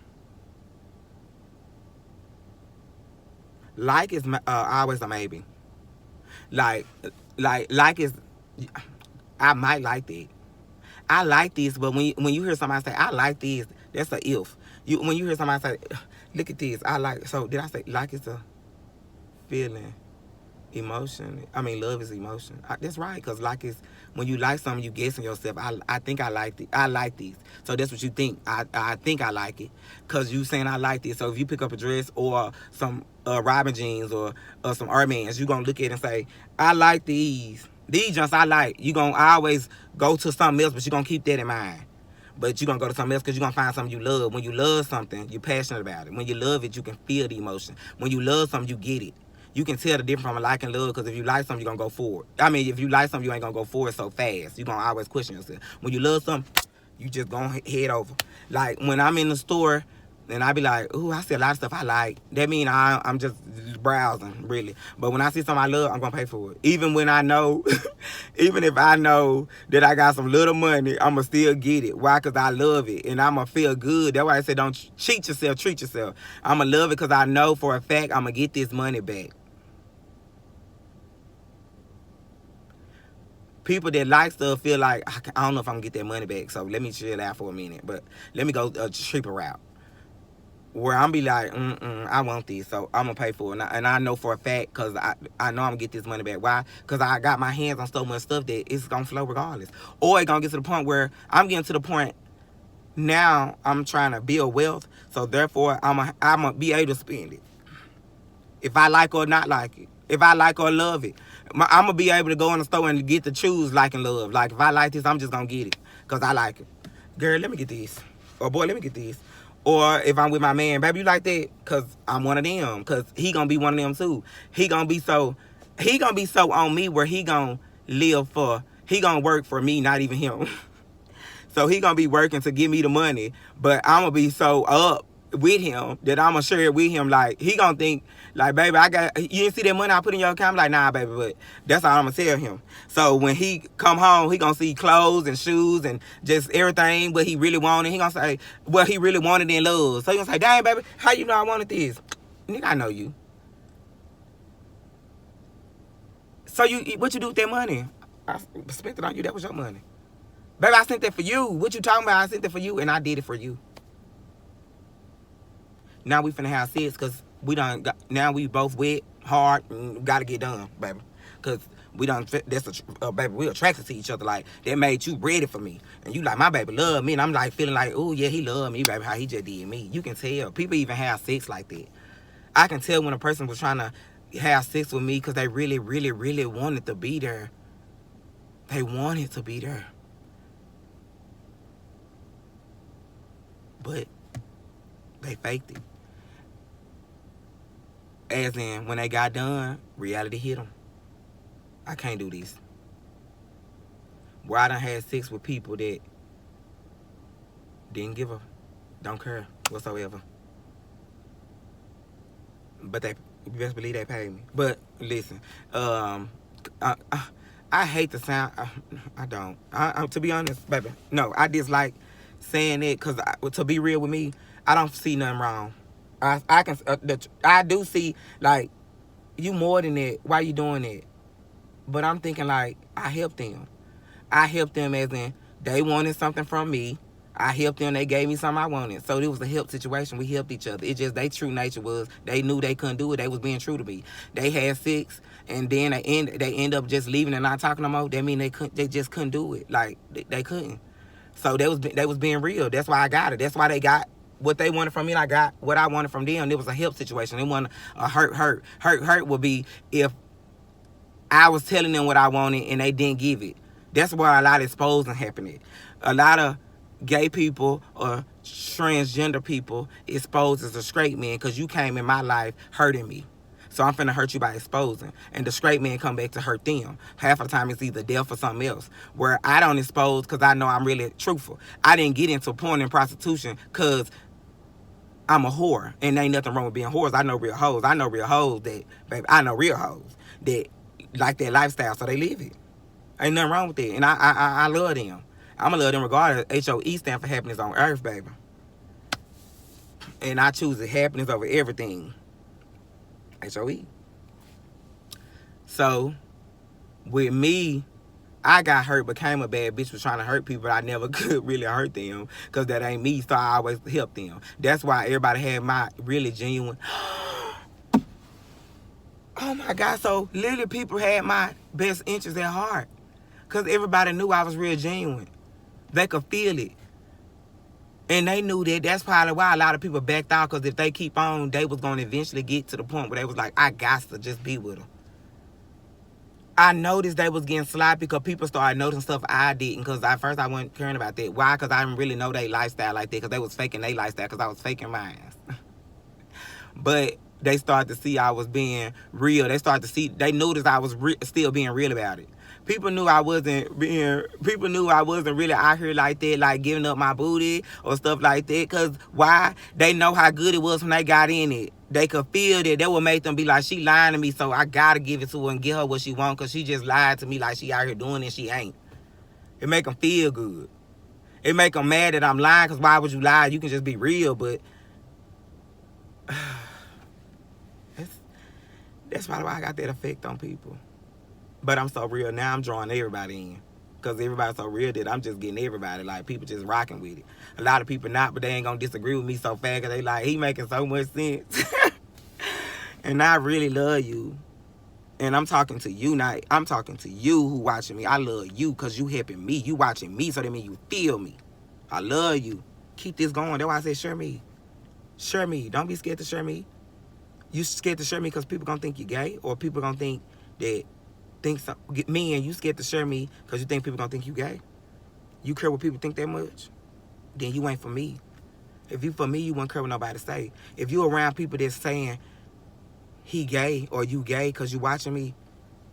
Like is always a maybe. Like is, I might like that. I like this, but when you hear somebody say, I like this, that's a if. When you hear somebody say, look at this, I like, so did I say like is a feeling, emotion? I mean, love is emotion. That's right, because like is, when you like something, you guessing yourself, I think I like it. I like these. So that's what you think. I think I like it because you saying I like this. So if you pick up a dress or some Robin jeans or some Armans, you going to look at it and say, I like these. These just I like. You going to always go to something else, but you're going to keep that in mind. But you're going to go to something else because you're going to find something you love. When you love something, you're passionate about it. When you love it, you can feel the emotion. When you love something, you get it. You can tell the difference from a like and love, because if you like something, you're going to go forward. I mean, if you like something, you ain't going to go forward so fast. You're going to always question yourself. When you love something, you just going to head over. Like, when I'm in the store, and I be like, ooh, I see a lot of stuff I like. That mean I'm just browsing, really. But when I see something I love, I'm going to pay for it. Even when I know, even if I know that I got some little money, I'm going to still get it. Why? Because I love it. And I'm going to feel good. That's why I say don't cheat yourself, treat yourself. I'm going to love it because I know for a fact I'm going to get this money back. People that like stuff feel like, I don't know if I'm going to get that money back, so let me chill out for a minute. But let me go a cheaper route. Where I'm be like, I want this, so I'm going to pay for it. And I know for a fact, because I know I'm going to get this money back. Why? Because I got my hands on so much stuff that it's going to flow regardless. Or it's going to get to the point where I'm getting to the point now I'm trying to build wealth, so therefore I'm going to be able to spend it. If I like or not like it. If I like or love it. I'm going to be able to go in the store and get to choose like and love. Like, if I like this, I'm just going to get it because I like it. Girl, let me get this. Or, boy, let me get this. Or if I'm with my man, baby, you like that? Because I'm one of them. Because he going to be one of them, too. He going to be so on me where he going to live for. He going to work for me, not even him. So he going to be working to give me the money. But I'm going to be so up with him that I'm going to share it with him. Like, he going to think, like, baby, you didn't see that money I put in your account? I'm like, nah, baby, but that's all I'm going to tell him. So when he come home, he going to see clothes and shoes and just everything, but he really wanted. He going to say, well, he really wanted in love. So he going to say, dang, baby, how you know I wanted this? Nigga, I know you. So what you do with that money? I spent it on you. That was your money. Baby, I sent that for you. What you talking about? I sent that for you, and I did it for you. Now we finna have sex because now we both wet, hard, and gotta get done, baby. Cause baby, we attracted to each other. Like, that made you ready for me. And you like, my baby love me. And I'm like, feeling like, oh yeah, he love me, baby, how he just did me. You can tell. People even have sex like that. I can tell when a person was trying to have sex with me because they really, really, really wanted to be there. They wanted to be there. But they faked it. As in, when they got done, reality hit them. I can't do this. Where I done had sex with people that didn't give a, don't care whatsoever. But you best believe they paid me. But listen, I hate the sound. I don't. To be honest, baby, no, I dislike saying it because to be real with me, I don't see nothing wrong. I do see, like, you more than that. Why you doing that? But I'm thinking, like, I helped them. I helped them as in they wanted something from me. I helped them. They gave me something I wanted. So it was a help situation. We helped each other. It just, their true nature was they knew they couldn't do it. They was being true to me. They had sex, and then they end up just leaving and not talking no more. That mean they just couldn't do it. Like, they couldn't. So they was being real. That's why I got it. That's why they got what they wanted from me, and I got what I wanted from them. It was a help situation. It wasn't a hurt. Hurt would be if I was telling them what I wanted and they didn't give it. That's where a lot of exposing happening. A lot of gay people or transgender people exposed as a straight man because you came in my life hurting me. So I'm finna hurt you by exposing. And the straight man come back to hurt them. Half of the time it's either death or something else. Where I don't expose because I know I'm really truthful. I didn't get into porn and prostitution because I'm a whore. And ain't nothing wrong with being whores. I know real hoes. I know real hoes that, baby, I know real hoes that like their lifestyle, so they live it. Ain't nothing wrong with that. And I love them. I'm going to love them regardless. HOE stand for happiness on earth, baby. And I choose the happiness over everything. HOE. So, with me, I got hurt, became a bad bitch, was trying to hurt people, but I never could really hurt them because that ain't me, so I always help them. That's why everybody had my really genuine... Oh my God, so literally people had my best interests at heart because everybody knew I was real genuine. They could feel it. And they knew that. That's probably why a lot of people backed out, because if they keep on, they was going to eventually get to the point where they was like, I got to just be with them. I noticed they was getting sloppy because people started noticing stuff I didn't, because at first I wasn't caring about that. Why? Because I didn't really know their lifestyle like that, because they was faking their lifestyle because I was faking mine. But they started to see I was being real. They started to see, they noticed I was still being real about it. People knew I wasn't really out here like that, like giving up my booty or stuff like that. Because why? They know how good it was when they got in it. They could feel that. That would make them be like, she lying to me, so I got to give it to her and get her what she want, because she just lied to me like she out here doing it, she ain't. It make them feel good. It make them mad that I'm lying, because why would you lie? You can just be real, but... That's probably why I got that effect on people. But I'm so real now, I'm drawing everybody in. Because everybody's so real that I'm just getting everybody. Like, people just rocking with it. A lot of people not, but they ain't going to disagree with me so fast because they like, he making so much sense. And I really love you. And I'm talking to you now. I'm talking to you who watching me. I love you because you helping me. You watching me, so that means you feel me. I love you. Keep this going. That's why I said share me. Share me. Don't be scared to share me. You scared to share me because people going to think you're gay, or people going to think that... me, and you scared to share me because you think people gonna think you gay? You care what people think that much? Then you ain't for me. If you for me, you wouldn't care what nobody say. If you around people that's saying he gay or you gay because you watching me,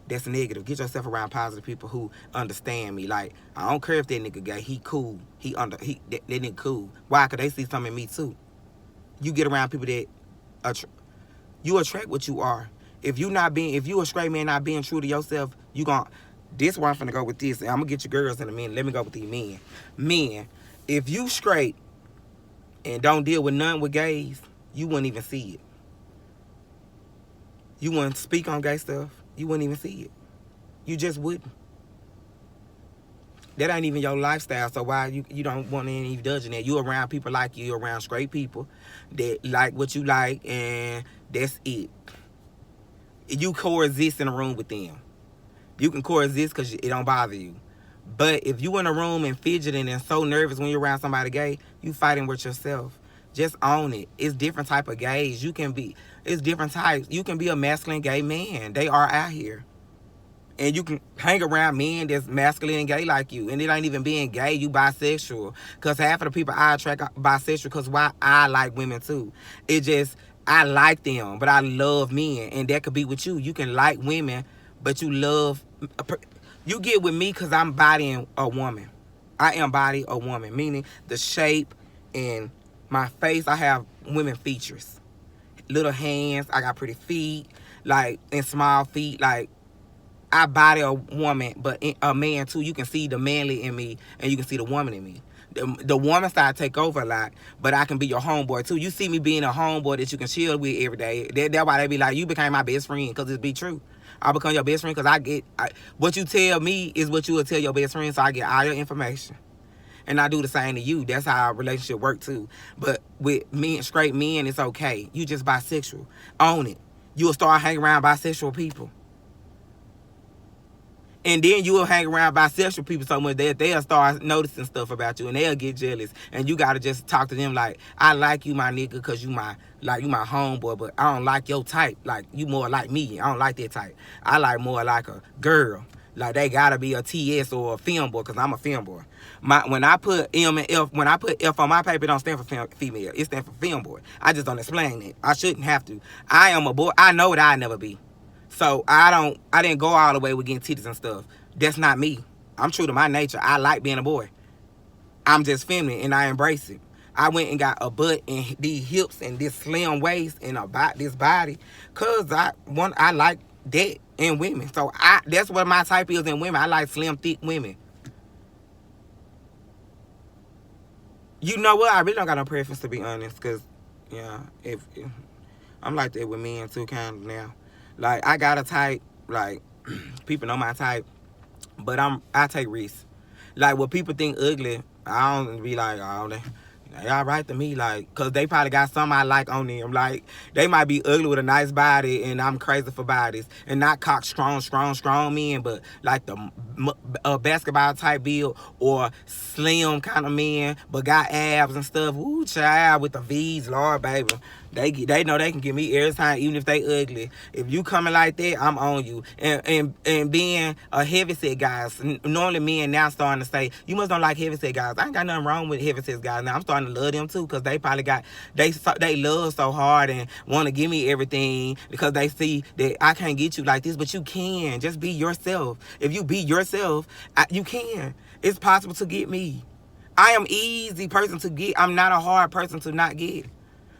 that's negative. Get yourself around positive people who understand me. Like, I don't care if that nigga gay. He cool. That nigga cool. Why? Because they see something in me too. You get around people that you attract what you are. If you a straight man not being true to yourself, you gon' this where I'm finna go with this. And I'm gonna get you girls in a minute. Let me go with these men. Men, if you straight and don't deal with none with gays, you wouldn't even see it. You wouldn't speak on gay stuff. You wouldn't even see it. You just wouldn't. That ain't even your lifestyle, so why you don't want to even judging that? You around people like you around straight people that like what you like, and that's it. You coexist in a room with them. You can coexist because it don't bother you. But if you in a room and fidgeting and so nervous when you're around somebody gay, you fighting with yourself. Just own it. It's different type of gays. It's different types. You can be a masculine gay man. They are out here. And you can hang around men that's masculine and gay like you. And it ain't even being gay, you bisexual. Because half of the people I attract are bisexual because why I like women too. It just, I like them, but I love men. And that could be with you. You can like women, but you love, you get with me because I'm bodying a woman. I embody a woman, meaning the shape and my face, I have women features. Little hands, I got pretty feet, like, and small feet, like, I body a woman, but a man too. You can see the manly in me, and you can see the woman in me. The woman side take over a lot, but I can be your homeboy too. You see me being a homeboy that you can chill with every day. That's why they be like, you became my best friend, because it be true. I become your best friend because what you tell me is what you will tell your best friend, so I get all your information. And I do the same to you. That's how our relationship work too. But with men, straight men, it's okay. You just bisexual. Own it. You'll start hanging around bisexual people. And then you will hang around bisexual people so much that they'll start noticing stuff about you and they'll get jealous. And you gotta just talk to them like, I like you, my nigga, because you my homeboy, but I don't like your type. Like, you more like me. I don't like that type. I like more like a girl. Like, they gotta be a TS or a film boy, because I'm a film boy. When I put M and F, when I put F on my paper, it don't stand for female. It stands for film boy. I just don't explain it. I shouldn't have to. I am a boy. I know what I never be. So I didn't go all the way with getting titties and stuff. That's not me. I'm true to my nature. I like being a boy. I'm just feminine and I embrace it. I went and got a butt and these hips and this slim waist and about this body because I like that in women. So that's what my type is in women. I like slim, thick women. You know what? I really don't got no preference, to be honest, because, yeah, if I'm like that with men too, kind of now. Like, I got a type, like, people know my type, but I take risks. Like, what people think ugly, I don't be like, oh, they all right to me, like, because they probably got something I like on them. Like, they might be ugly with a nice body, and I'm crazy for bodies. And not cock strong men, but like the basketball type build or slim kind of men, but got abs and stuff. Ooh, child, with the V's, Lord, baby. They know they can get me every time, even if they ugly. If you coming like that, I'm on you. And being a heavyset guys, normally men now starting to say, you must don't like heavyset guys. I ain't got nothing wrong with heavyset guys. Now I'm starting to love them too, because they probably they love so hard and want to give me everything because they see that I can't get you like this, but you can. Just be yourself. If you be yourself, you can. It's possible to get me. I am easy person to get. I'm not a hard person to not get.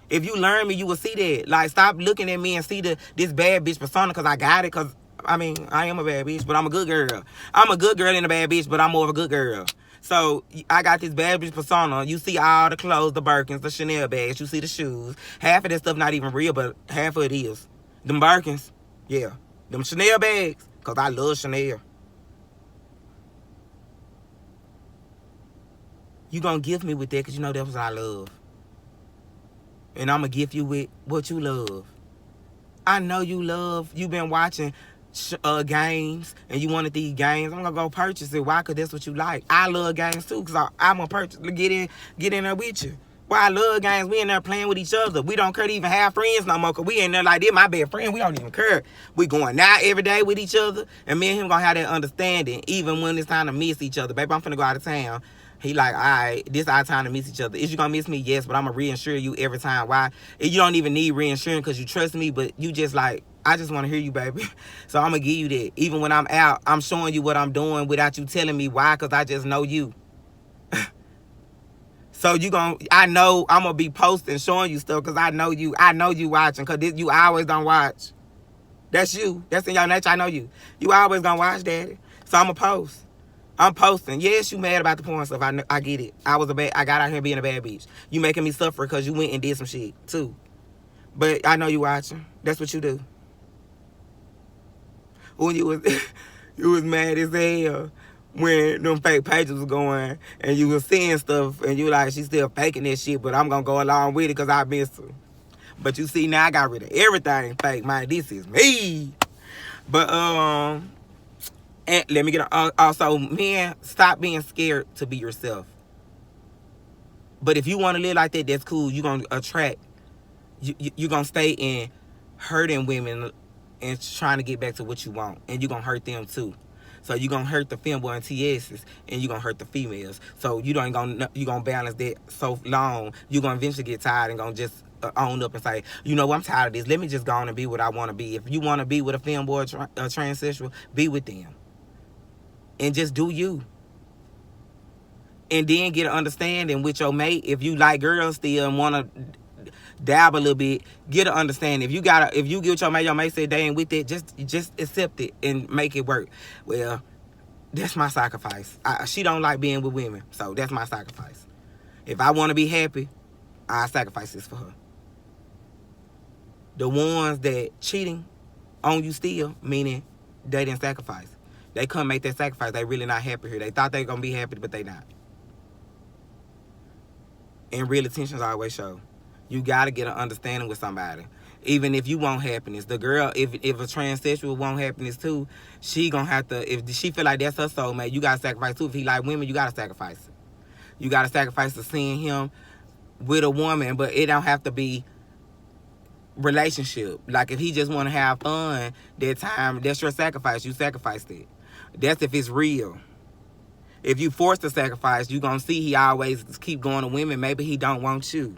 If you learn me, you will see that. Like, stop looking at me and see this bad bitch persona, because I got it, because, I mean, I am a bad bitch, but I'm a good girl. I'm a good girl and a bad bitch, but I'm more of a good girl. So, I got this bad bitch persona. You see all the clothes, the Birkins, the Chanel bags. You see the shoes. Half of that stuff not even real, but half of it is. Them Birkins, yeah. Them Chanel bags, because I love Chanel. You gonna gift me with that because you know that's what I love. And I'm going to gift you with what you love. I know you been watching games, and you wanted these games. I'm going to go purchase it. Why? Because that's what you like. I love games too, because I'm going to purchase, get in there with you. Why I love games, we in there playing with each other. We don't care to even have friends no more, because we in there like, this my best friend. We don't even care. We going out every day with each other, and me and him going to have that understanding, even when it's time to miss each other. Baby, I'm finna go out of town. He like, all right, this our time to miss each other. Is you gonna miss me? Yes, but I'm gonna reinsure you every time. Why? You don't even need reinsurance because you trust me, but you just like, I just want to hear you, baby. So I'm gonna give you that. Even when I'm out, I'm showing you what I'm doing without you telling me why, because I just know you. So I know I'm gonna be posting, showing you stuff, because I know you watching, because you always don't watch. That's you. That's in your nature. I know you. You always gonna watch, daddy. So I'm gonna post. I'm posting. Yes, you mad about the porn stuff. I get it. I got out here being a bad bitch. You making me suffer because you went and did some shit too. But I know you watching. That's what you do. When you was mad as hell when them fake pages was going and you was seeing stuff and you like, she's still faking that shit, but I'm gonna go along with it because I miss her. But you see, now I got rid of everything fake, man. This is me. But And let me get also, men, stop being scared to be yourself. But if you want to live like that, that's cool. You're going to attract, you're going to stay in hurting women and trying to get back to what you want. And you're going to hurt them too. So you're going to hurt the femboy and TSs, and you're going to hurt the females. So you're going to balance that so long. You're going to eventually get tired and going to just own up and say, you know what, I'm tired of this. Let me just go on and be what I want to be. If you want to be with a femboy or transsexual, be with them. And just do you. And then get an understanding with your mate. If you like girls still and want to dab a little bit, get an understanding. If you get with your mate said they ain't with it, just accept it and make it work. Well, that's my sacrifice. She don't like being with women, so that's my sacrifice. If I want to be happy, I sacrifice this for her. The ones that cheating on you still, meaning they didn't sacrifice. They couldn't make that sacrifice. They really not happy here. They thought they were going to be happy, but they not. And real intentions always show. You got to get an understanding with somebody. Even if you want happiness. The girl, if a transsexual want happiness too, she going to have to, if she feel like that's her soulmate, you got to sacrifice too. If he like women, you got to sacrifice it. You got to sacrifice to seeing him with a woman, but it don't have to be relationship. Like if he just want to have fun that time, that's your sacrifice. You sacrificed it. That's if it's real. If you force to sacrifice, you gonna see he always keep going to women. Maybe he don't want you.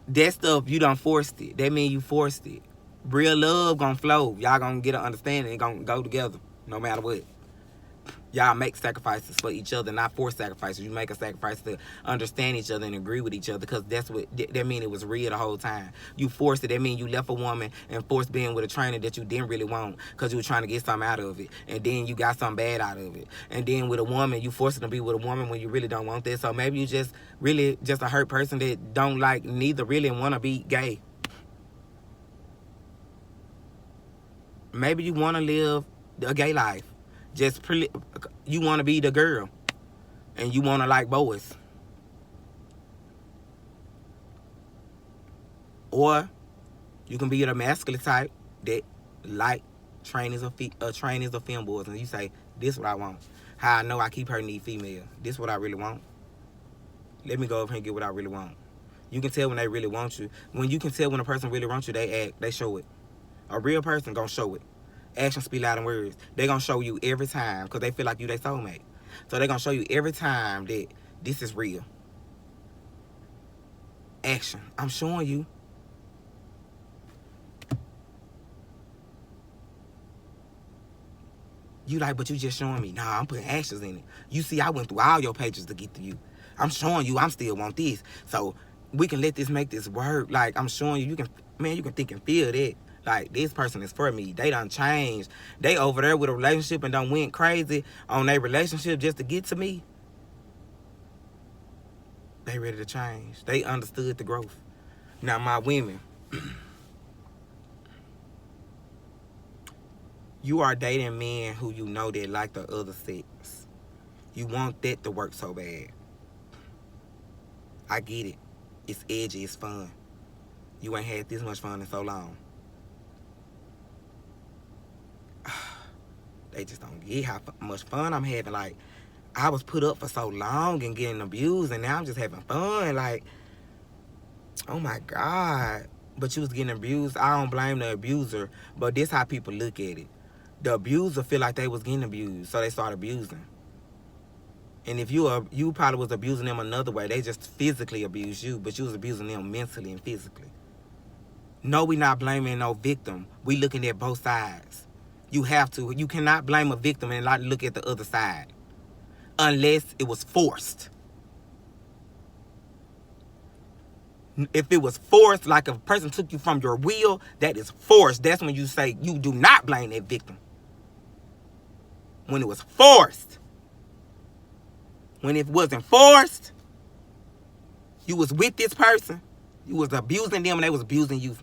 That stuff, you done forced it. That mean you forced it. Real love gonna flow. Y'all gonna get an understanding. It gonna go together no matter what. Y'all make sacrifices for each other, not force sacrifices. You make a sacrifice to understand each other and agree with each other, because that's what that mean. It was real the whole time. You forced it. That mean you left a woman and forced being with a trainer that you didn't really want because you were trying to get something out of it, and then you got something bad out of it. And then with a woman, you forced to be with a woman when you really don't want that. So maybe you just really just a hurt person that don't like neither really want to be gay. Maybe you want to live a gay life. You want to be the girl, and you want to like boys. Or you can be the masculine type that like trainers or femboys, and you say, this is what I want. How I know I keep hurting these females. This is what I really want. Let me go over here and get what I really want. You can tell when they really want you. When you can tell when a person really wants you, they act, they show it. A real person gonna show it. Actions speak louder than words. They gonna show you every time because they feel like you their soulmate. So they gonna show you every time that this is real. Action. I'm showing you. You like, but you just showing me. Nah, I'm putting actions in it. You see, I went through all your pages to get to you. I'm showing you I'm still want this. So we can let this make this work. Like, I'm showing you, you can think and feel that. Like, this person is for me. They done changed. They over there with a relationship and done went crazy on their relationship just to get to me. They ready to change. They understood the growth. Now, my women, you are dating men who you know that like the other sex. You want that to work so bad. I get it. It's edgy. It's fun. You ain't had this much fun in so long. They just don't get how much fun I'm having. Like, I was put up for so long and getting abused, and now I'm just having fun. Like, oh my God. But you was getting abused. I don't blame the abuser, but this how people look at it. The abuser feel like they was getting abused, so they start abusing. And if you probably was abusing them another way, they just physically abused you, but you was abusing them mentally and physically. No, we not blaming no victim. We looking at both sides. You have to. You cannot blame a victim and not look at the other side. Unless it was forced. If it was forced, like a person took you from your will, that is forced. That's when you say you do not blame that victim. When it was forced. When it wasn't forced, you was with this person, you was abusing them and they was abusing you.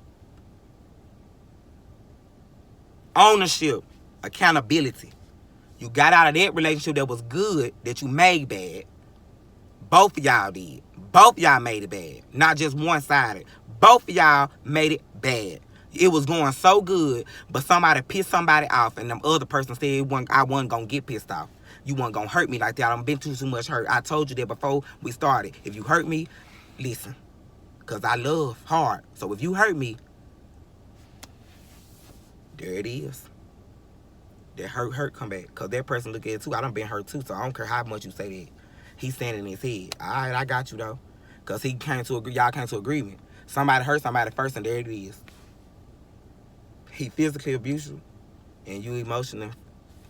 Ownership, accountability. You got out of that relationship that was good, that you made bad. Both of y'all did. Both of y'all made it bad. Not just one-sided. Both of y'all made it bad. It was going so good, but somebody pissed somebody off, and them other person said I wasn't gonna get pissed off. You wasn't gonna hurt me like that. I've been too much hurt. I told you that before we started. If you hurt me, listen, cause I love hard. So if you hurt me, there it is. That hurt come back. Cause that person look at it too. I done been hurt too, so I don't care how much you say that. He's standing in his head. All right, I got you though. Cause he came to agree. Y'all came to agreement. Somebody hurt somebody first, and there it is. He physically abused you, and you emotionally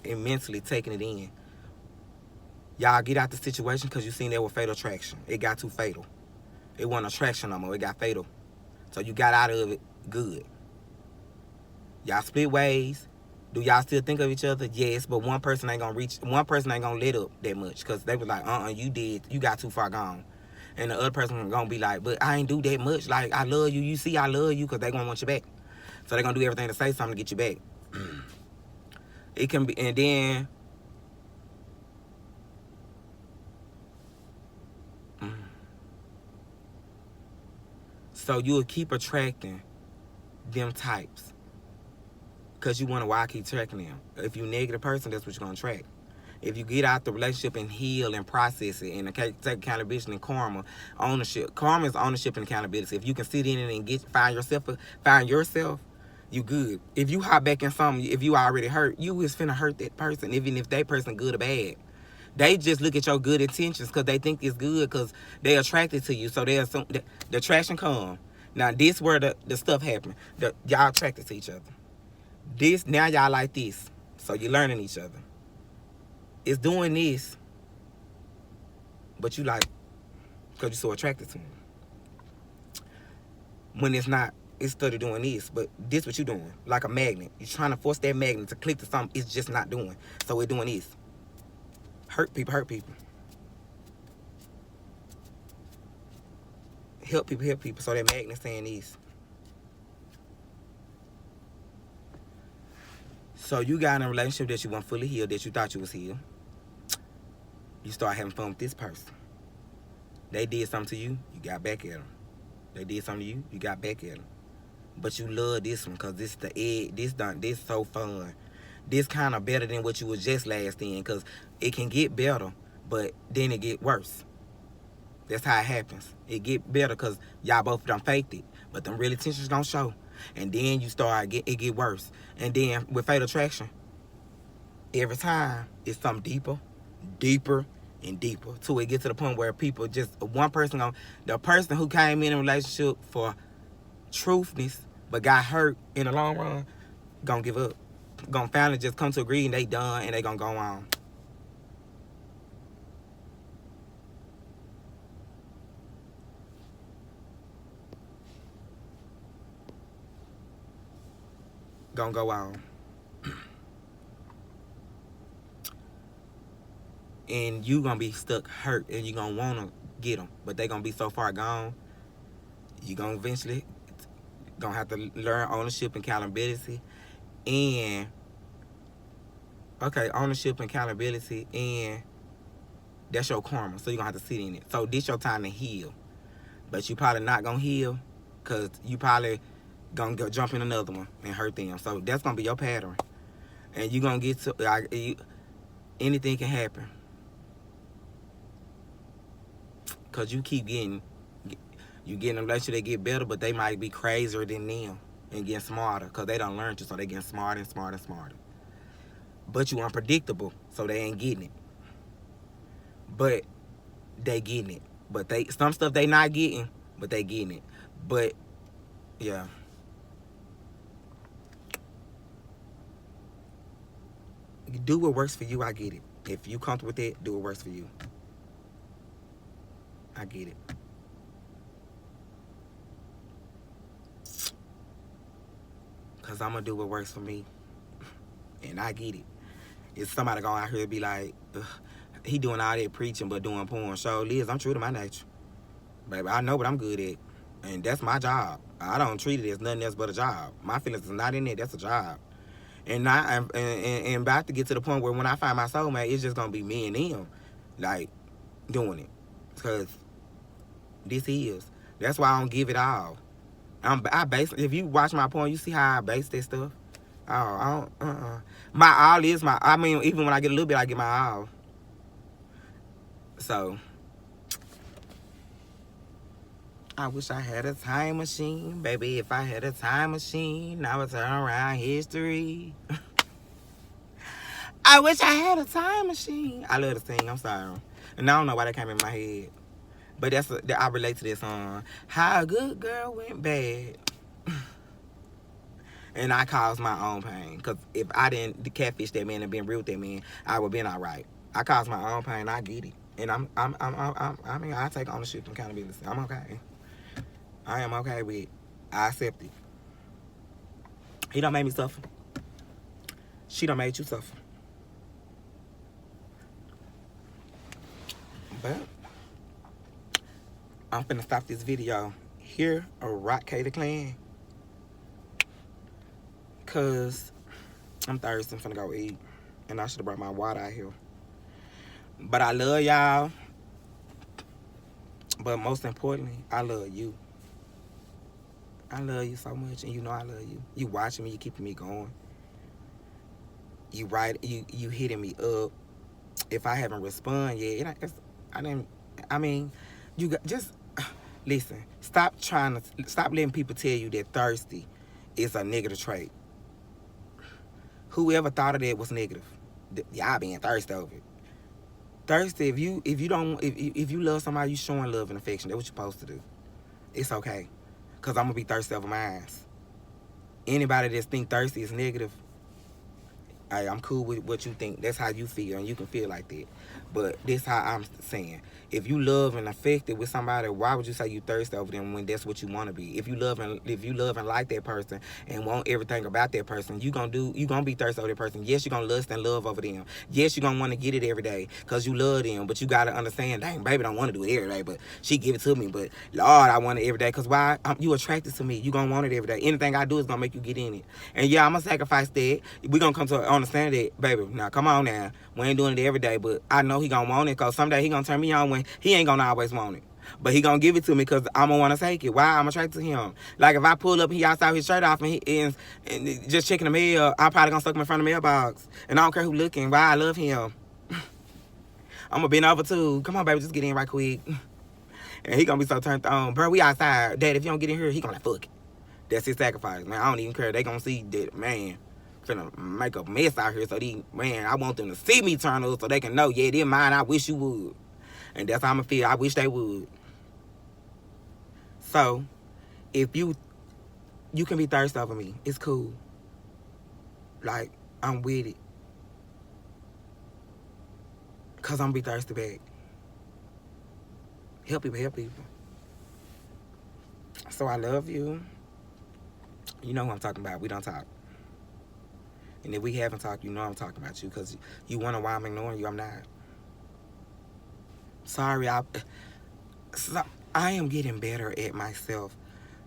and mentally taking it in. Y'all get out the situation because you seen that with fatal attraction. It got too fatal. It wasn't attraction no more. It got fatal. So you got out of it good. Y'all split ways. Do y'all still think of each other? Yes, but one person ain't gonna let up that much because they was like, you got too far gone. And the other person gonna be like, but I ain't do that much. Like, I love you. You see, I love you, because they gonna want you back. So they gonna do everything to say something to get you back. It can be, and then so you'll keep attracting them types because you wonder why I keep tracking them. If you negative person, that's what you're gonna attract. If you get out the relationship and heal and process it and take accountability and karma, ownership. Karma is ownership and accountability. If you can sit in it and find yourself, you good. If you hop back in something, if you already hurt, you is finna hurt that person, even if that person good or bad. They just look at your good intentions because they think it's good because they attracted to you. So they assume the attraction come. Now this where the stuff happen. Y'all attracted to each other. This now y'all like this. So you're learning each other. It's doing this, but you like because you're so attracted to him. When it's not, it's started doing this, but this what you doing like a magnet. You're trying to force that magnet to click to something it's just not doing. So we're doing this. Hurt people. Help people. So that magnet saying this. So you got in a relationship that you weren't fully healed, that you thought you was healed. You start having fun with this person. They did something to you, you got back at them. They did something to you, you got back at them. But you love this one because this the egg. This so fun. This kind of better than what you was just last in because it can get better, but then it get worse. That's how it happens. It get better because y'all both done faked it, but them real intentions don't show. And then you start it get worse. And then with fatal attraction, every time it's something deeper and deeper till it gets to the point where people just one person the person who came in a relationship for truthness but got hurt in the long run gonna give up. Gonna finally just come to agree and they done and they gonna go on. Gonna go on. And you gonna be stuck hurt and you gonna wanna get them, but they gonna be so far gone. You gonna eventually gonna have to learn ownership and accountability, and ownership and accountability, and that's your karma. So you gonna have to sit in it. So this your time to heal, but you probably not gonna heal because you probably gonna go jump in another one and hurt them. So that's gonna be your pattern, and you gonna get to anything can happen. Because you keep getting a relationship, they get better, but they might be crazier than them and getting smarter because they don't learn to, so they getting smarter and smarter and smarter. But you unpredictable, so they ain't getting it. But they getting it. But some stuff they not getting, but they getting it. But, yeah. You do what works for you, I get it. If you comfortable with it, do what works for you. I get it. Because I'm going to do what works for me. And I get it. It's somebody going out here to be like, he doing all that preaching but doing porn. So, Liz, I'm true to my nature. Baby, I know what I'm good at. And that's my job. I don't treat it as nothing else but a job. My feelings is not in it. That's a job. And about to get to the point where when I find my soulmate, it's just going to be me and him. Like, doing it. Because this is. That's why I don't give it all. I base. If you watch my porn, you see how I base that stuff. Oh, I don't. My all is my. I mean, even when I get a little bit, I get my all. So, I wish I had a time machine, baby. If I had a time machine, I would turn around history. I wish I had a time machine. I love to sing. I'm sorry, and I don't know why that came in my head, but I relate to this song. How a good girl went bad. And I caused my own pain. Because if I didn't catfish that man and been real with that man, I would have been all right. I caused my own pain. I get it. And I mean, I take ownership and accountability. I'm okay. I am okay with it. I accept it. He don't make me suffer. She don't make you suffer. But I'm finna stop this video here or Rock K the Clan. Cause I'm thirsty. I'm finna go eat. And I should have brought my water out here. But I love y'all. But most importantly, I love you. I love you so much, and you know I love you. You watching me, you keeping me going. You hitting me up. If I haven't responded yet, you got just listen. Stop letting people tell you that thirsty is a negative trait. Whoever thought of that was negative. Y'all being thirsty over it. Thirsty, if you love somebody, you showing love and affection. That's what you're supposed to do. It's okay. Cause I'm gonna be thirsty over mine. Anybody that think thirsty is negative, I'm cool with what you think. That's how you feel, and you can feel like that. But this how I'm saying. If you love and affected with somebody, why would you say you thirsty over them when that's what you want to be? If you love and like that person and want everything about that person, you gonna be thirsty over that person. Yes, you gonna lust and love over them. Yes, you gonna want to get it every day because you love them. But you gotta understand, dang, baby don't want to do it every day, but she give it to me. But Lord, I want it every day because why? You attracted to me. You gonna want it every day. Anything I do is gonna make you get in it. And yeah, I'm gonna sacrifice that. We gonna come to understand that, baby. Now come on now. We ain't doing it every day, but I know he gonna want it because someday he gonna turn me on when he ain't gonna always want it. But he gonna give it to me because I'm gonna want to take it. Why? I'm attracted to him. Like if I pull up, he outside his shirt off and and just checking the mail, I'm probably gonna suck him in front of the mailbox. And I don't care who looking. Why? I love him. I'm gonna bend over too. Come on, baby, just get in right quick. And he gonna be so turned on. Bro, we outside. Dad, if you don't get in here, he gonna like, fuck it. That's his sacrifice, man. I don't even care. They gonna see that, man. Finna make a mess out here, so I want them to see me turn up so they can know, yeah, they're mine. I wish you would. And that's how I'm gonna feel. I wish they would. So, if you can be thirsty over me, it's cool. Like, I'm with it. Cause I'm gonna be thirsty back. Help people. So I love you. You know who I'm talking about. We don't talk. And if we haven't talked, you know I'm talking about you because you wonder why I'm ignoring you. I'm not. Sorry, I am getting better at myself.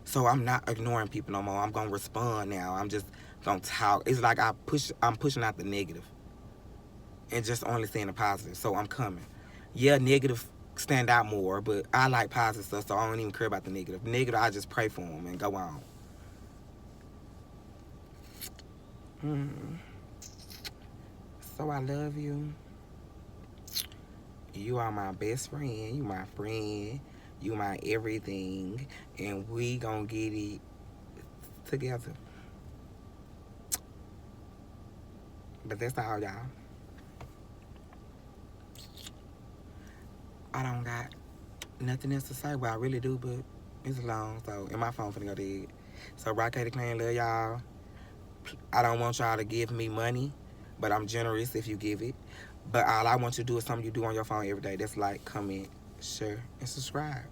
So I'm not ignoring people no more. I'm going to respond now. I'm just going to talk. It's like I'm pushing out the negative and just only saying the positive. So I'm coming. Yeah, negative stand out more, but I like positive stuff, so I don't even care about the negative. Negative, I just pray for them and go on. So I love you. You are my best friend. You my friend. You my everything. And we gonna get it together. But that's all, y'all. I don't got nothing else to say. Well, I really do, but it's long, so and my phone finna go dead. So Rock K the Clan, love y'all. I don't want y'all to give me money, but I'm generous if you give it. But all I want you to do is something you do on your phone every day. That's like, comment, share, and subscribe.